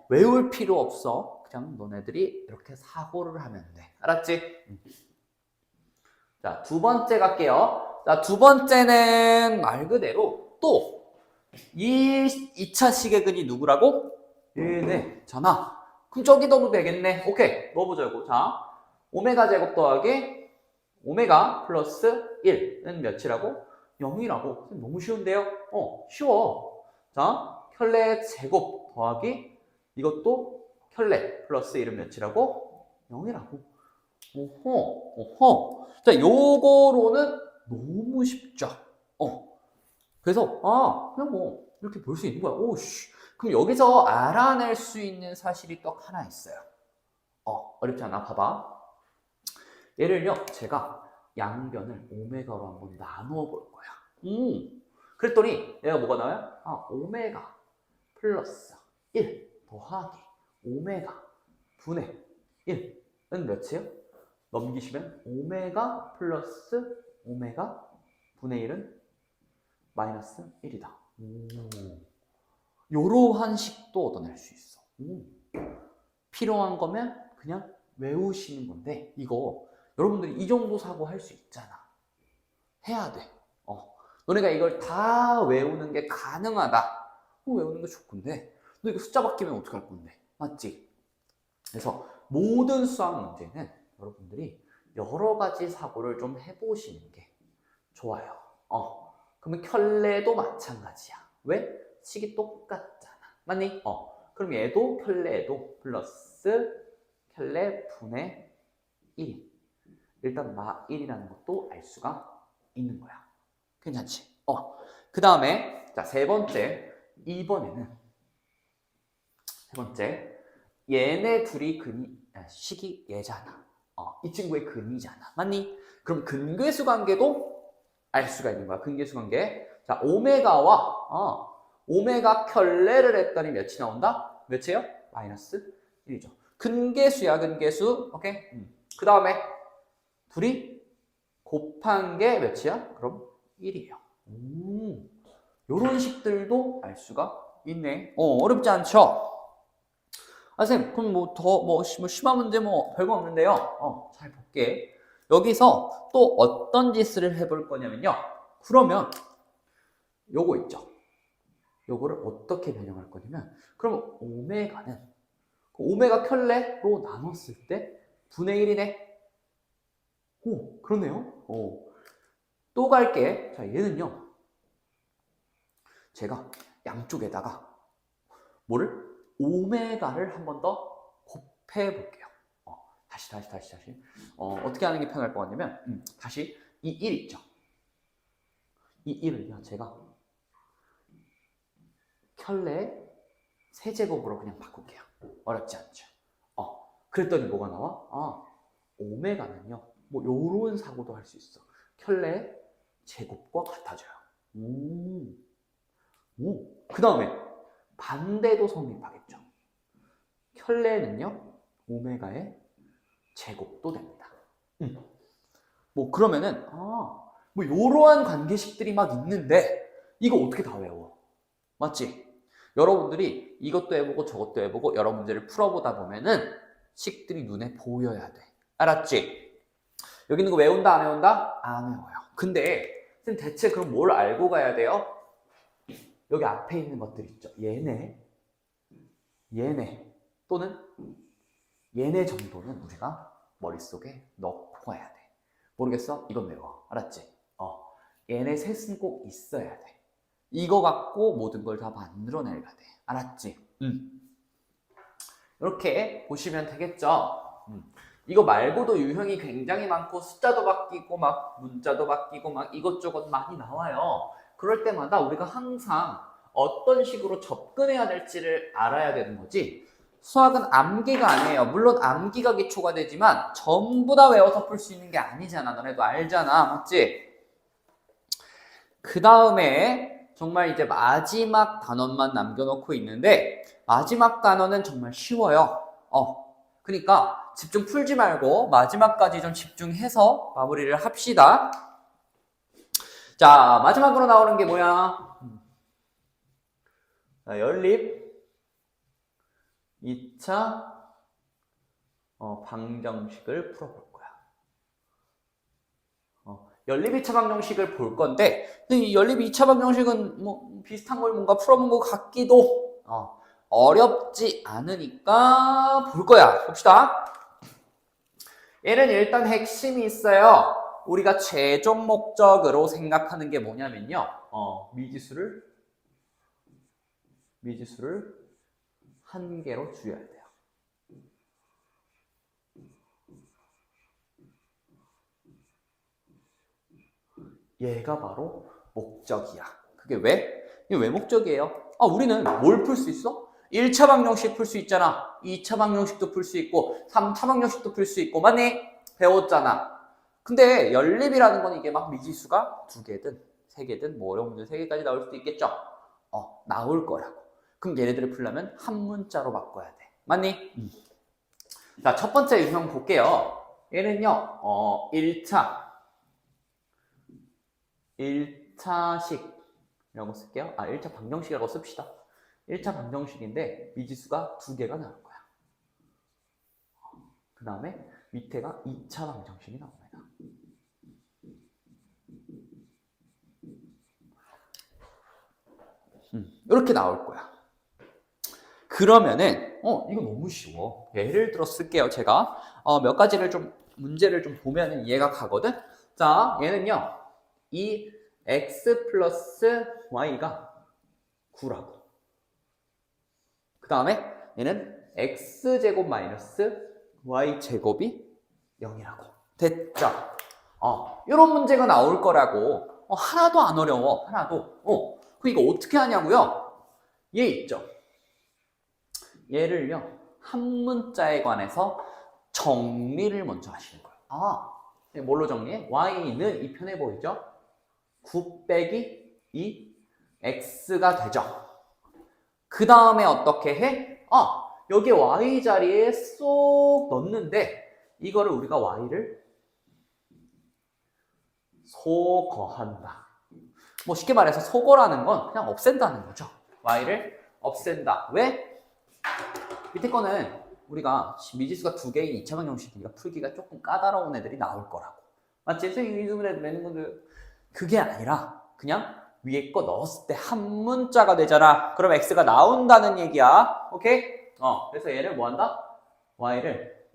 외울 필요 없어. 그냥 너네들이 이렇게 사고를 하면 돼. 알았지? 자, 두 번째 갈게요. 자, 두 번째는 말 그대로 또 이 2차 식의 근이 누구라고? 얘네잖아. 그럼 저기 넣어도 되겠네. 오케이. 넣어보자고. 자, 오메가 제곱 더하기 오메가 플러스 1은 몇이라고? 0이라고. 너무 쉬운데요? 쉬워. 자, 켤레 제곱 더하기 이것도 켤레 플러스 1은 몇이라고? 0이라고. 자, 요거로는 너무 쉽죠? 그래서, 그냥 뭐, 이렇게 볼 수 있는 거야. 그럼 여기서 알아낼 수 있는 사실이 또 하나 있어요. 어렵지 않아? 봐봐. 얘를요, 제가 양변을 오메가로 한번 나누어 볼 거야. 그랬더니, 얘가 뭐가 나와요? 오메가 플러스 1 더하기 오메가 분의 1은 몇이에요? 넘기시면 오메가 플러스 오메가 분의 1은 마이너스 1이다. 요러한 식도 얻어낼 수 있어. 필요한 거면 그냥 외우시는 건데 이거 여러분들이 이 정도 사고 할 수 있잖아. 해야 돼. 너네가 이걸 다 외우는 게 가능하다. 외우는 게 좋건데 너 이거 숫자 바뀌면 어떡할 건데. 맞지? 그래서 모든 수학 문제는 여러분들이 여러 가지 사고를 좀 해보시는 게 좋아요. 그러면 켤레도 마찬가지야. 왜? 식이 똑같잖아. 맞니? 그럼 얘도 켤레도 플러스 켤레 분의 1. 일단 마 1이라는 것도 알 수가 있는 거야. 괜찮지? 그 다음에 자, 세 번째. 이번에는 세 번째. 얘네 둘이 식이 얘잖아. 이 친구의 근이잖아. 맞니? 그럼 근계수 관계도 알 수가 있는 거야. 근계수 관계. 자, 오메가 켤레를 했더니 몇이 나온다? 몇이에요? 마이너스 1이죠. 근계수야, 근계수. 오케이? 그 다음에 둘이 곱한 게 몇이야? 그럼 1이에요. 요런 식들도 알 수가 있네. 어렵지 않죠? 아, 선생님, 그럼 뭐 심한 문제 별거 없는데요. 잘 볼게. 여기서 또 어떤 짓을 해볼 거냐면요. 그러면 요거 있죠. 요거를 어떻게 변형할 거냐면, 그럼 오메가는 오메가 켤레로 나눴을 때 분의 1이네. 오, 그러네요. 또 갈게. 자, 얘는요. 제가 양쪽에다가 뭐를? 오메가를 한 번 더 곱해 볼게요. 다시. 어떻게 하는 게 편할 것 같냐면, 다시 이 1 있죠. 이 1을요, 제가 켤레 세제곱으로 그냥 바꿀게요. 어렵지 않죠. 그랬더니 뭐가 나와? 오메가는요, 뭐 요런 사고도 할 수 있어. 켤레 제곱과 같아져요. 그 다음에 반대도 성립하겠죠. 켤레는요, 오메가의 제곱도 됩니다. 뭐 그러면은 뭐 요러한 관계식들이 막 있는데 이거 어떻게 다 외워? 맞지? 여러분들이 이것도 해보고 저것도 해보고 여러 문제를 풀어보다 보면은 식들이 눈에 보여야 돼. 알았지? 여기 있는 거 외운다 안 외운다? 안 외워요. 근데 대체 그럼 뭘 알고 가야 돼요? 여기 앞에 있는 것들 있죠. 얘네 또는 얘네 정도는 우리가 머릿속에 넣고 가야 돼. 모르겠어? 이건 외워. 알았지? 얘네 셋은 꼭 있어야 돼. 이거 갖고 모든 걸 다 만들어내야 돼. 알았지? 이렇게 보시면 되겠죠? 이거 말고도 유형이 굉장히 많고 숫자도 바뀌고 막 문자도 바뀌고 막 이것저것 많이 나와요. 그럴 때마다 우리가 항상 어떤 식으로 접근해야 될지를 알아야 되는 거지. 수학은 암기가 아니에요. 물론 암기가 기초가 되지만 전부 다 외워서 풀 수 있는 게 아니잖아. 너네도 알잖아. 맞지? 그 다음에 정말 이제 마지막 단원만 남겨놓고 있는데 마지막 단원은 정말 쉬워요. 그러니까 집중 풀지 말고 마지막까지 좀 집중해서 마무리를 합시다. 자, 마지막으로 나오는 게 뭐야? 연립 2차 방정식을 풀어볼 거야. 연립 2차 방정식을 볼 건데 이 연립 2차 방정식은 뭐 비슷한 걸 뭔가 풀어본 것 같기도 어렵지 않으니까 볼 거야. 봅시다. 얘는 일단 핵심이 있어요. 우리가 최종 목적으로 생각하는 게 뭐냐면요. 미지수를 한 개로 줄여야 돼요. 얘가 바로 목적이야. 그게 왜? 이게 왜 목적이에요? 우리는 뭘 풀 수 있어? 1차 방정식 풀 수 있잖아. 2차 방정식도 풀 수 있고 3차 방정식도 풀 수 있고 맞니? 배웠잖아. 근데 연립이라는 건 이게 막 미지수가 2개든 3개든 뭐 어려운 문제 3개까지 나올 수도 있겠죠? 나올 거라고. 그럼 얘네들을 풀려면 한 문자로 바꿔야 돼. 맞니? 자, 첫 번째 유형 볼게요. 얘는요, 1차식이라고 쓸게요. 1차 방정식이라고 씁시다. 1차 방정식인데 미지수가 2개가 나올 거야. 그 다음에 밑에가 2차 방정식이 나옵니다. 이렇게 나올 거야. 그러면은 이거 너무 쉬워. 예를 들어 쓸게요. 제가 몇 가지를 좀 문제를 좀 보면 이해가 가거든. 자, 얘는요. 이 x 플러스 y가 9라고. 그 다음에 얘는 x제곱 마이너스 y제곱이 0이라고. 됐죠? 이런 문제가 나올 거라고. 하나도 안 어려워. 하나도. 그럼 이거 어떻게 하냐고요? 얘 있죠? 얘를요, 한 문자에 관해서 정리를 먼저 하시는 거예요. 뭘로 정리해? y는 이 편에 보이죠? 9 빼기 이 x가 되죠. 그 다음에 어떻게 해? 여기 y 자리에 쏙 넣는데 이거를 우리가 y를 소거한다. 뭐 쉽게 말해서 소거라는 건 그냥 없앤다는 거죠. y를 없앤다. 왜? 밑에 거는 우리가 미지수가 2개인 2차 방정식이니까 풀기가 조금 까다로운 애들이 나올 거라고. 맞지? 선생님 인수분해 내는 건데 그게 아니라 그냥 위에 거 넣었을 때 한 문자가 되잖아. 그럼 x가 나온다는 얘기야. 오케이? 그래서 얘를 뭐 한다? y를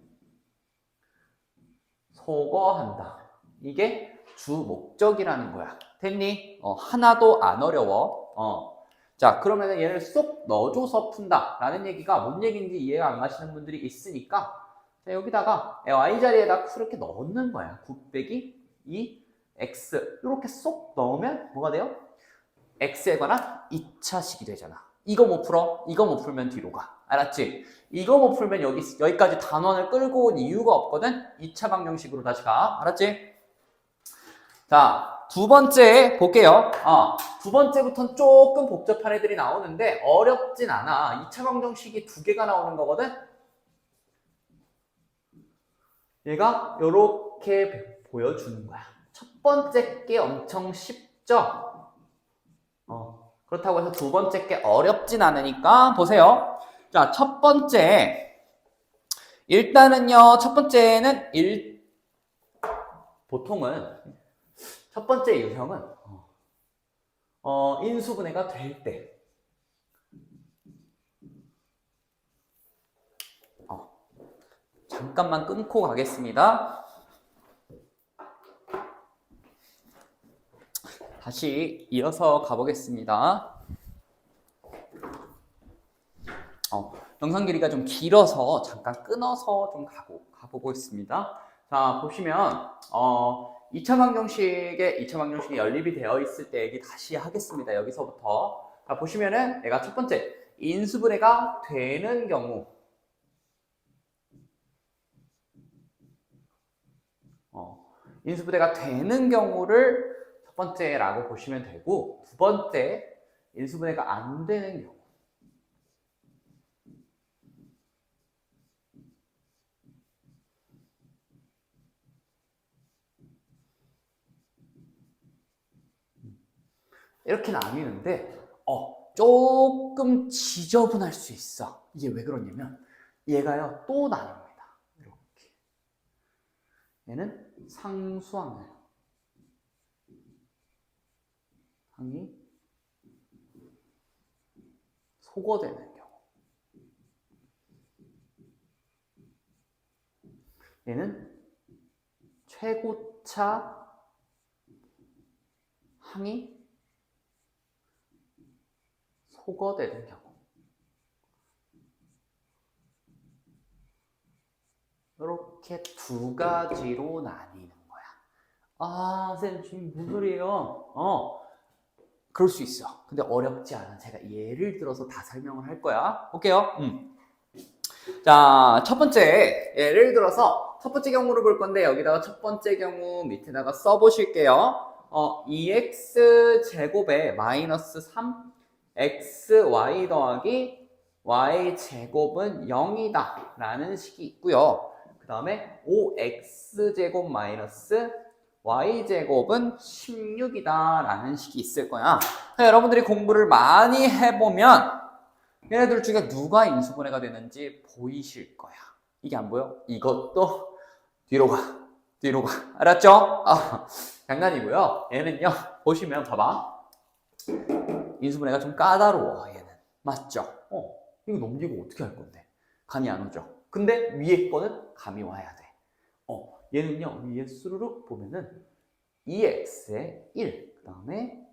소거한다. 이게 주 목적이라는 거야. 됐니? 하나도 안 어려워. 자, 그러면 얘를 쏙 넣어줘서 푼다 라는 얘기가 뭔 얘기인지 이해가 안 가시는 분들이 있으니까 자, 여기다가 y 자리에다 그렇게 넣는 거야. 9 빼기 2 x 이렇게 쏙 넣으면 뭐가 돼요? x에 관한 2차식이 되잖아. 이거 못 풀어? 이거 못 풀면 뒤로 가. 알았지? 이거 못 풀면 여기까지 단원을 끌고 온 이유가 없거든? 2차 방정식으로 다시 가. 알았지? 자, 두 번째 볼게요. 두 번째부터는 조금 복잡한 애들이 나오는데 어렵진 않아. 2차 방정식이 2개가 나오는 거거든? 얘가 이렇게 보여주는 거야. 첫 번째 게 엄청 쉽죠? 그렇다고 해서 두 번째 게 어렵진 않으니까 보세요. 자, 첫 번째. 일단은요, 첫 번째는 보통은 첫 번째 유형은 인수분해가 될 때 잠깐만 끊고 가겠습니다. 다시 이어서 가보겠습니다. 영상 길이가 좀 길어서 잠깐 끊어서 좀 가보고 있습니다. 자, 보시면 2차 방정식이 연립이 되어 있을 때 얘기 다시 하겠습니다. 여기서부터. 자, 보시면은 내가 첫 번째 인수분해가 되는 경우 인수분해가 되는 경우를 첫 번째라고 보시면 되고 두 번째 인수분해가 안 되는 경우 이렇게 나뉘는데 조금 지저분할 수 있어. 이게 왜 그러냐면 얘가요 또 나뉩니다. 이렇게 얘는 상수항을 항이 소거되는 경우 얘는 최고차 항이 소거되는 경우 이렇게 두 가지로 나뉘는 거야. 선생님 지금 무슨 소리예요? 그럴 수 있어. 근데 어렵지 않아. 제가 예를 들어서 다 설명을 할 거야. 볼게요. 자, 첫 번째 예를 들어서 첫 번째 경우를 볼 건데 여기다가 첫 번째 경우 밑에다가 써보실게요. 2x 제곱에 마이너스 3 xy 더하기 y 제곱은 0이다 라는 식이 있고요. 그 다음에 5x 제곱 마이너스 y 제곱은 16이다 라는 식이 있을 거야. 여러분들이 공부를 많이 해보면 얘네들 중에 누가 인수분해가 되는지 보이실 거야. 이게 안 보여? 이것도 뒤로 가. 알았죠? 장난이고요. 얘는요 보시면 봐봐. 인수분해가 좀 까다로워. 얘는 맞죠? 이거 넘기고 어떻게 할 건데? 감이 안 오죠? 근데 위에 거는 감이 와야 돼. 얘는요 위에 수르륵 보면은 2x에 1, 그 다음에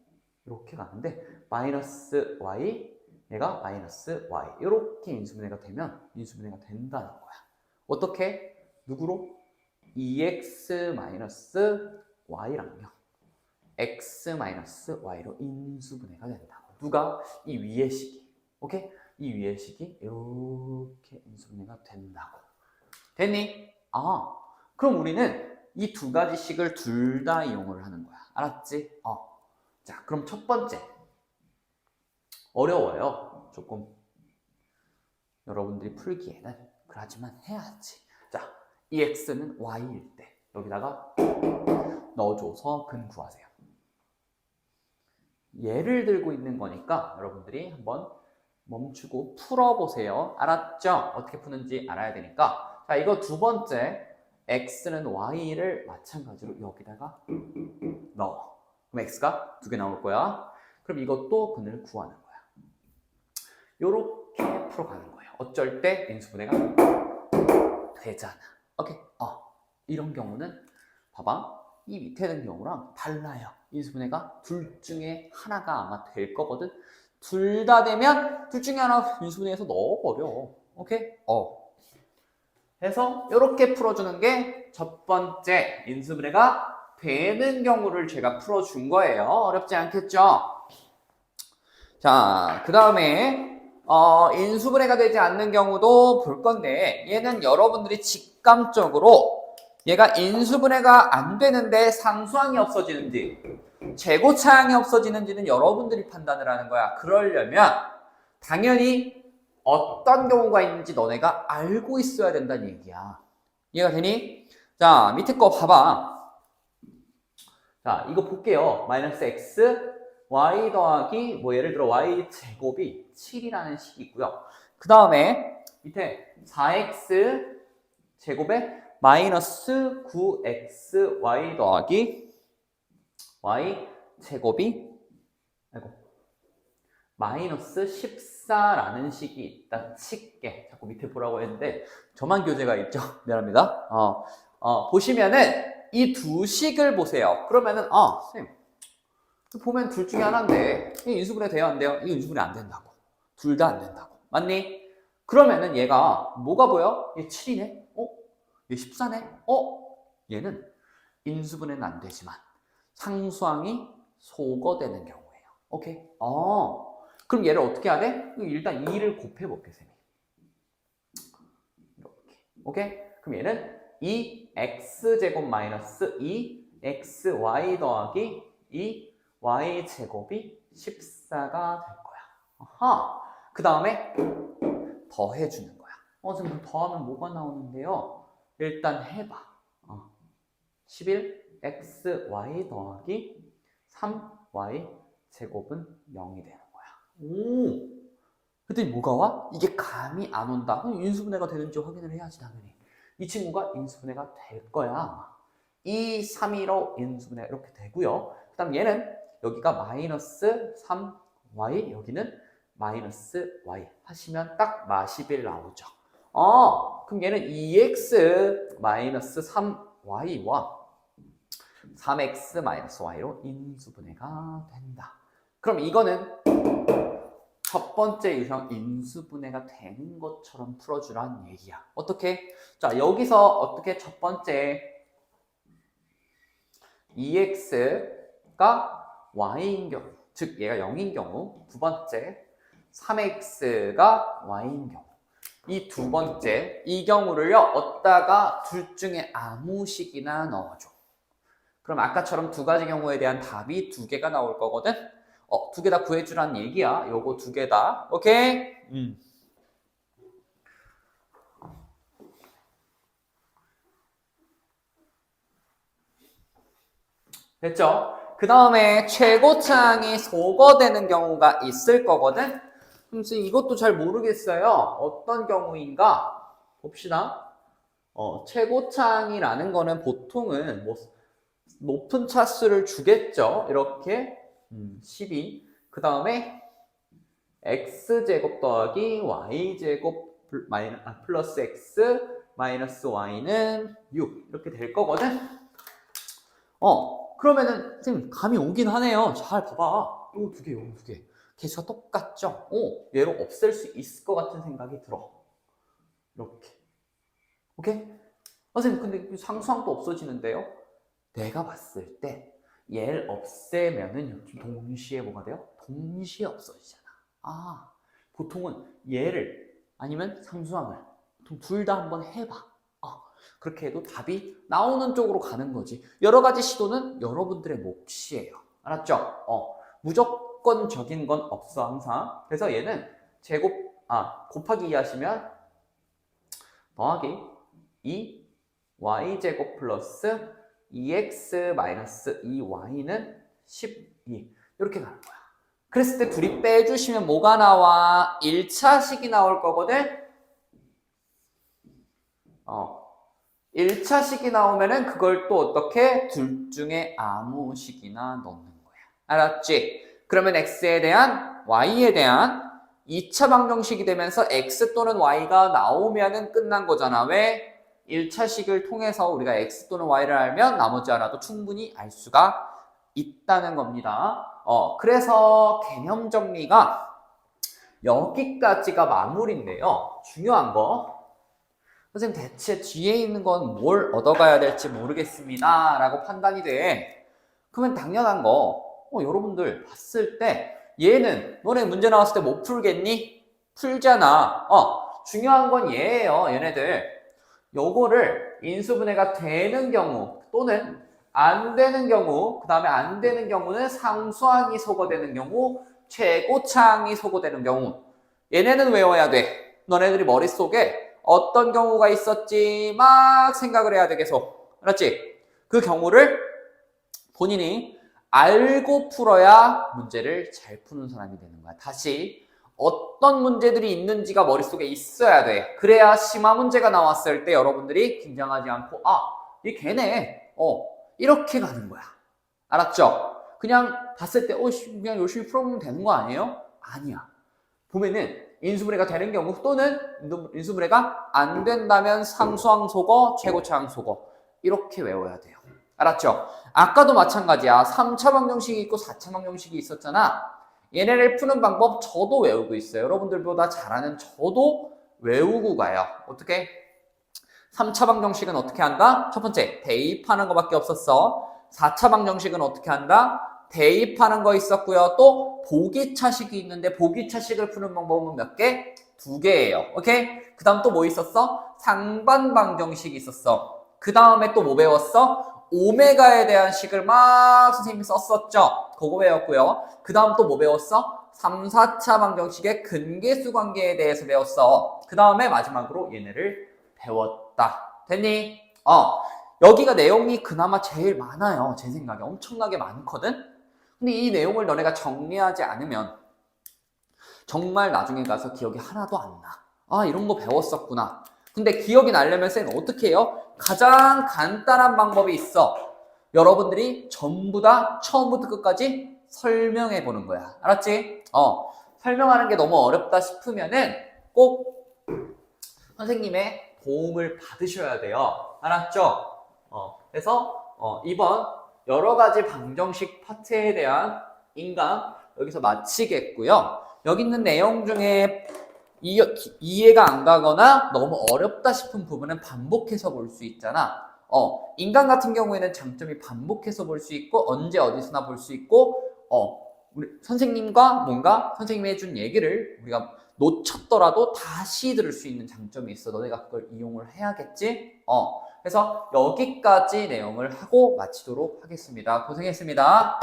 이렇게 가는데 마이너스 y, 얘가 마이너스 y 이렇게 인수분해가 되면 인수분해가 된다는 거야. 어떻게? 누구로? 2x 마이너스 y랑요 x 마이너스 y로 인수분해가 된다고. 누가? 이 위의 식이. 오케이? 이 위의 식이 이렇게 인수분해가 된다고. 됐니? 그럼 우리는 이 두 가지 식을 둘 다 이용을 하는 거야. 알았지? 자, 그럼 첫 번째. 어려워요. 조금. 여러분들이 풀기에는. 그렇지만 해야지. 자, 이 x는 y일 때 여기다가 넣어줘서 근 구하세요. 예를 들고 있는 거니까 여러분들이 한번 멈추고 풀어보세요. 알았죠? 어떻게 푸는지 알아야 되니까. 자, 이거 두 번째. x는 y를 마찬가지로 여기다가 넣어. 그럼 x가 2개 나올 거야. 그럼 이것도 근을 구하는 거야. 요렇게 풀어가는 거예요. 어쩔 때 인수분해가 되잖아. 오케이? 이런 경우는 봐봐. 이 밑에 있는 경우랑 달라요. 인수분해가 둘 중에 하나가 아마 될 거거든. 둘 다 되면 둘 중에 하나 인수분해해서 넣어버려. 오케이? 해서 이렇게 풀어주는 게 첫 번째 인수분해가 되는 경우를 제가 풀어준 거예요. 어렵지 않겠죠? 자, 그 다음에 인수분해가 되지 않는 경우도 볼 건데 얘는 여러분들이 직감적으로 얘가 인수분해가 안 되는데 상수항이 없어지는지 재고차항이 없어지는지는 여러분들이 판단을 하는 거야. 그러려면 당연히 어떤 경우가 있는지 너네가 알고 있어야 된다는 얘기야. 이해가 되니? 자, 밑에 거 봐봐. 자, 이거 볼게요. 마이너스 x y 더하기 예를 들어 y 제곱이 7이라는 식이 있고요. 그 다음에 밑에 4x 제곱에 마이너스 9xy 더하기 y 제곱이 마이너스 14라는 식이 있다 칠게. 자꾸 밑에 보라고 했는데 저만 교재가 있죠. 미안합니다. 보시면은 이 두 식을 보세요. 그러면은 선생님 보면 둘 중에 하나인데 이 인수분해 돼요 안 돼요? 이 인수분해 안 된다고. 둘 다 안 된다고. 맞니? 그러면은 얘가 뭐가 보여? 얘 7이네? 얘 14네? 얘는 인수분해는 안 되지만 상수항이 소거되는 경우예요. 오케이? 그럼 얘를 어떻게 해야 돼? 일단 2를 곱해볼게, 쌤이. 이렇게. 오케이? 그럼 얘는 2x제곱 마이너스 2xy 더하기 2y제곱이 14가 될 거야. 그 다음에 더해주는 거야. 선생님 더하면 뭐가 나오는데요? 일단 해봐. 11xy 더하기 3y제곱은 0이 되는 거야. 그랬더니 뭐가 와? 이게 감이 안 온다. 그럼 인수분해가 되는지 확인을 해야지 당연히. 이 친구가 인수분해가 될 거야 아마. 2, 3, 2로 인수분해가 이렇게 되고요. 그 다음 얘는 여기가 마이너스 3y 여기는 마이너스 y 하시면 딱 마십일 나오죠. 그럼 얘는 2x 마이너스 3y와 3x 마이너스 y로 인수분해가 된다. 그럼 이거는 첫 번째 유형 인수분해가 되는 것처럼 풀어주라는 얘기야. 어떻게? 자, 여기서 어떻게 첫 번째 2x가 y인 경우, 즉 얘가 0인 경우, 두 번째 3x가 y인 경우, 이 두 번째 이 경우를요 얻다가 둘 중에 아무 식이나 넣어줘. 그럼 아까처럼 두 가지 경우에 대한 답이 두 개가 나올 거거든. 두 개 다 구해주라는 얘기야. 요거 두 개 다. 오케이? 됐죠? 그 다음에 최고차항이 소거되는 경우가 있을 거거든. 그래서 이것도 잘 모르겠어요. 어떤 경우인가? 봅시다. 최고차항이라는 거는 보통은 뭐 높은 차수를 주겠죠. 이렇게 12. 그 다음에 x제곱 더하기 y제곱 플러스 x 마이너스 y는 6 이렇게 될 거거든. 그러면은 선생님 감이 오긴 하네요. 잘 봐봐. 요 두 개, 요 두 개. 개수가 똑같죠? 얘로 없앨 수 있을 것 같은 생각이 들어. 이렇게. 오케이? 선생님 근데 상수항도 없어지는데요? 내가 봤을 때 얘를 없애면은 동시에 뭐가 돼요? 동시에 없어지잖아. 보통은 얘를 아니면 상수항을 보통 둘 다 한번 해봐. 그렇게 해도 답이 나오는 쪽으로 가는 거지. 여러 가지 시도는 여러분들의 몫이에요. 알았죠? 무조건적인 건 없어 항상. 그래서 얘는 곱하기 2 하시면 더하기 2y제곱 플러스 2x 마이너스 2y는 12 이렇게 가는 거야. 그랬을 때 둘이 빼주시면 뭐가 나와? 1차식이 나올 거거든? 1차식이 나오면은 그걸 또 어떻게? 둘 중에 아무 식이나 넣는 거야. 알았지? 그러면 x에 대한 y에 대한 2차 방정식이 되면서 x 또는 y가 나오면은 끝난 거잖아. 왜? 1차식을 통해서 우리가 x 또는 y를 알면 나머지 하나도 충분히 알 수가 있다는 겁니다. 그래서 개념 정리가 여기까지가 마무리인데요. 중요한 거. 선생님 대체 뒤에 있는 건 뭘 얻어가야 될지 모르겠습니다. 라고 판단이 돼. 그러면 당연한 거. 여러분들 봤을 때 얘는 너네 문제 나왔을 때 못 풀겠니? 풀잖아. 중요한 건 얘예요. 얘네들. 요거를 인수분해가 되는 경우 또는 안 되는 경우, 그 다음에 안 되는 경우는 상수항이 소거되는 경우, 최고차항이 소거되는 경우. 얘네는 외워야 돼. 너네들이 머릿속에 어떤 경우가 있었지 막 생각을 해야 돼 계속. 알았지? 그 경우를 본인이 알고 풀어야 문제를 잘 푸는 사람이 되는 거야. 다시 어떤 문제들이 있는지가 머릿속에 있어야 돼. 그래야 심화 문제가 나왔을 때 여러분들이 긴장하지 않고 얘 걔네 이렇게 가는 거야. 알았죠? 그냥 봤을 때 그냥 열심히 풀어보면 되는 거 아니에요? 아니야. 보면은 인수분해가 되는 경우 또는 인수분해가 안 된다면 상수항 소거, 최고차항 소거 이렇게 외워야 돼요. 알았죠? 아까도 마찬가지야. 3차 방정식이 있고 4차 방정식이 있었잖아. 얘네를 푸는 방법 저도 외우고 있어요. 여러분들보다 잘하는 저도 외우고 가요. 어떻게? 3차 방정식은 어떻게 한다? 첫 번째, 대입하는 거밖에 없었어. 4차 방정식은 어떻게 한다? 대입하는 거 있었고요. 또 보기차식이 있는데 보기차식을 푸는 방법은 몇 개? 2개예요. 오케이? 그 다음 또 뭐 있었어? 상반 방정식이 있었어. 그 다음에 또 뭐 배웠어? 오메가에 대한 식을 막 선생님이 썼었죠. 그거 배웠고요. 그 다음 또 뭐 배웠어? 3, 4차 방정식의 근계수 관계에 대해서 배웠어. 그 다음에 마지막으로 얘네를 배웠다. 됐니? 여기가 내용이 그나마 제일 많아요. 제 생각에 엄청나게 많거든? 근데 이 내용을 너네가 정리하지 않으면 정말 나중에 가서 기억이 하나도 안 나. 이런 거 배웠었구나. 근데 기억이 나려면 쌤 어떻게 해요? 가장 간단한 방법이 있어. 여러분들이 전부 다 처음부터 끝까지 설명해 보는 거야. 알았지? 설명하는 게 너무 어렵다 싶으면은 꼭 선생님의 도움을 받으셔야 돼요. 알았죠? 그래서 이번 여러 가지 방정식 파트에 대한 인강 여기서 마치겠고요. 여기 있는 내용 중에 이해가 안 가거나 너무 어렵다 싶은 부분은 반복해서 볼 수 있잖아. 인간 같은 경우에는 장점이 반복해서 볼 수 있고 언제 어디서나 볼 수 있고 우리 선생님과 뭔가 선생님이 해준 얘기를 우리가 놓쳤더라도 다시 들을 수 있는 장점이 있어. 너네가 그걸 이용을 해야겠지? 그래서 여기까지 내용을 하고 마치도록 하겠습니다. 고생했습니다.